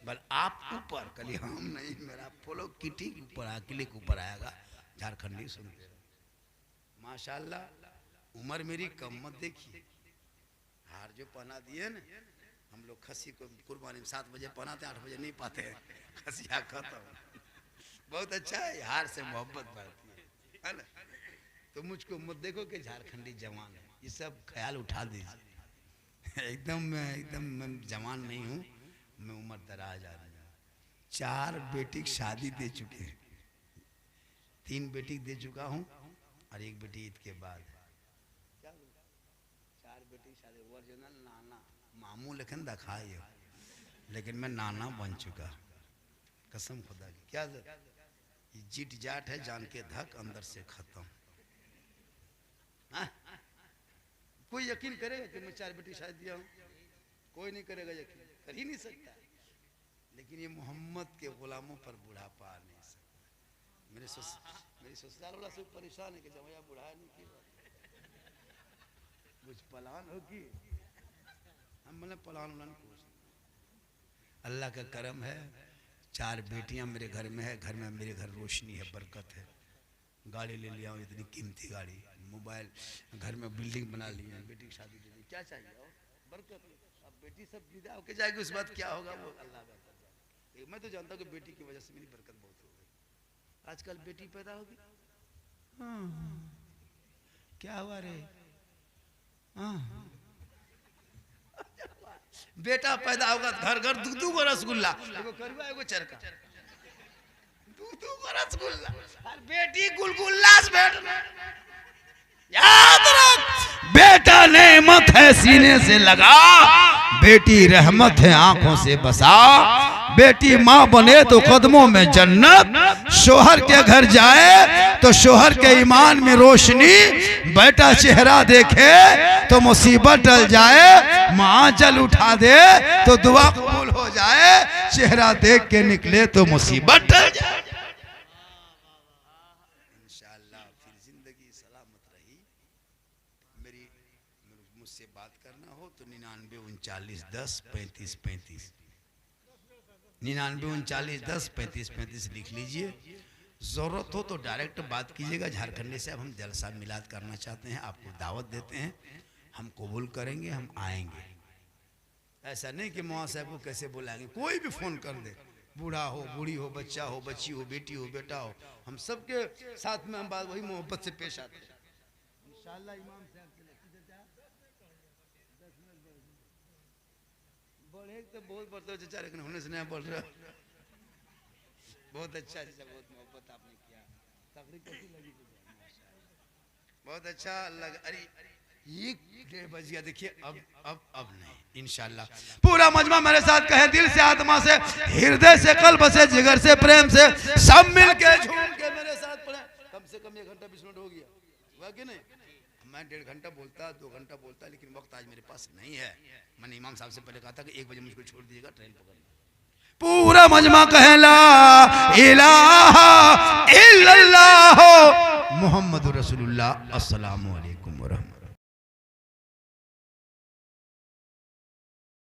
बल आप ऊपर, कली हम नहीं, मेरा फॉलो किटी ऊपर क्लिक ऊपर आएगा, झारखंडी सुनते। माशाल्लाह उम्र मेरी कम मत देखिए, हार जो पहना दिए ना हम लोग, खसी को कुर्बानी में 7 बजे पहनाते, 8 बजे नहीं पाते हैं, खसिया खत्म। बहुत अच्छा है, हार से मोहब्बत बढ़ती है ना। तो मुझको मत देखो कि झारखंडी जवान है, ये सब ख्याल उठा दीजिए। एकदम मैं जवान नहीं हूँ, मैं उम्र दराज आदमी हूँ। 4 बेटी की शादी दे चुके हैं, 3 बेटी दे चुका हूँ और 1 बेटी ईद के बाद। 4 बेटी शादी, ओरिजिनल नाना मामू लेकिन दिखाए, लेकिन मैं नाना बन चुका, कसम खुदा की। क्या ये जीट जाट है, जान के धक अंदर से खत्म। कोई यकीन करेगा कि मैं 4 बेटी शादी दिया हूँ? कोई नहीं करेगा यकीन, कर ही नहीं सकता। लेकिन ये मोहम्मद के गुलामों पर बुढ़ापा आ नहीं सकता। मेरी ससुराल वाला सब परेशान है कि जब यहाँ बुढ़ा नहीं की कुछ पलान हो कि हम बोले पलान उलान कुछ। अल्लाह का करम है, 4 बेटियां मेरे घर में है, घर में मेरे घर रोशनी है, बरकत है। गाड़ी ले लिया हूँ, इतनी कीमती गाड़ी, मोबाइल, घर में बिल्डिंग बना ली है, बेटी की शादी दे दी, क्या चाहिए और बरकत। अब बेटी सब विदा होके जाएगी, उस बात क्या होगा वो अल्लाह बेहतर जाने। मैं तो जानता हूँ कि बेटी की वजह से मेरी बरकत बहुत हो गई। आजकल बेटी पैदा होगी, हाँ क्या हुआ रे, हाँ बेटा पैदा होगा घर घर दूध को रसगुल्ला, एगो करुआ एगो चरका, दूध को रसगुल्ला, और बेटी गुलगुल्ला से बैठ। याद रख, बेटा नेमत है सीने से लगा, बेटी रहमत है आंखों से बसा, बेटी माँ बने तो कदमों में जन्नत, शोहर के घर जाए तो शोहर के ईमान में रोशनी, बेटा चेहरा देखे तो मुसीबत टल जाए, माँ जल उठा दे तो दुआ कबूल हो जाए, चेहरा देख के निकले तो मुसीबत टल जाए। इंशाअल्लाह फिर जिंदगी सलामत रही। मेरी मुझसे बात करना हो तो 99 39 10 35 35, 99 39 10 35 35 लिख लीजिए। ज़रूरत हो तो डायरेक्ट बात कीजिएगा। झारखंड से अब हम जलसा मिलाद करना चाहते हैं, आपको दावत देते हैं, हम कबूल करेंगे, हम आएंगे। ऐसा नहीं कि मौला साहब को कैसे बुलाएंगे, कोई भी फ़ोन कर दे, बूढ़ा हो, बूढ़ी हो, बच्चा हो, बच्ची हो, बेटी हो, बेटा हो, हम सबके साथ में हम बात वही मोहब्बत से पेश आते हैं इंशाअल्लाह। इमाम साहब से बढ़े तो बहुत बढ़ते चचा, लेकिन होने से नहीं बढ़ रहा। बहुत अच्छा चचा, बहुत मोहब्बत आपने किया, तकरीर कैसी लगी तुझे? बहुत अच्छा लगा। अरे 1 बज गया, देखिए अब नहीं, इंशाल्लाह पूरा मजमा मेरे साथ कहे, दिल से, आत्मा से, हृदय से, कल्ब से, जिगर से, प्रेम से, सब मिल के झूम के मेरे साथ पढ़े। कम से कम 1 घंटा 20 मिनट हो गया, हुआ कि नहीं? मैं 1.5 घंटा बोलता, 2 घंटा बोलता, लेकिन वक्त आज मेरे पास नहीं है। मैंने इमाम साहब से पहले कहा था कि 1 बजे मुझको छोड़ दीजिएगा, ट्रेन पकड़ना। पूरा मजमा कहे ला इलाहा इल्लल्लाह मुहम्मदुर रसूलुल्लाह, अस्सलामु अलैकुम व रहमतुल्लाह।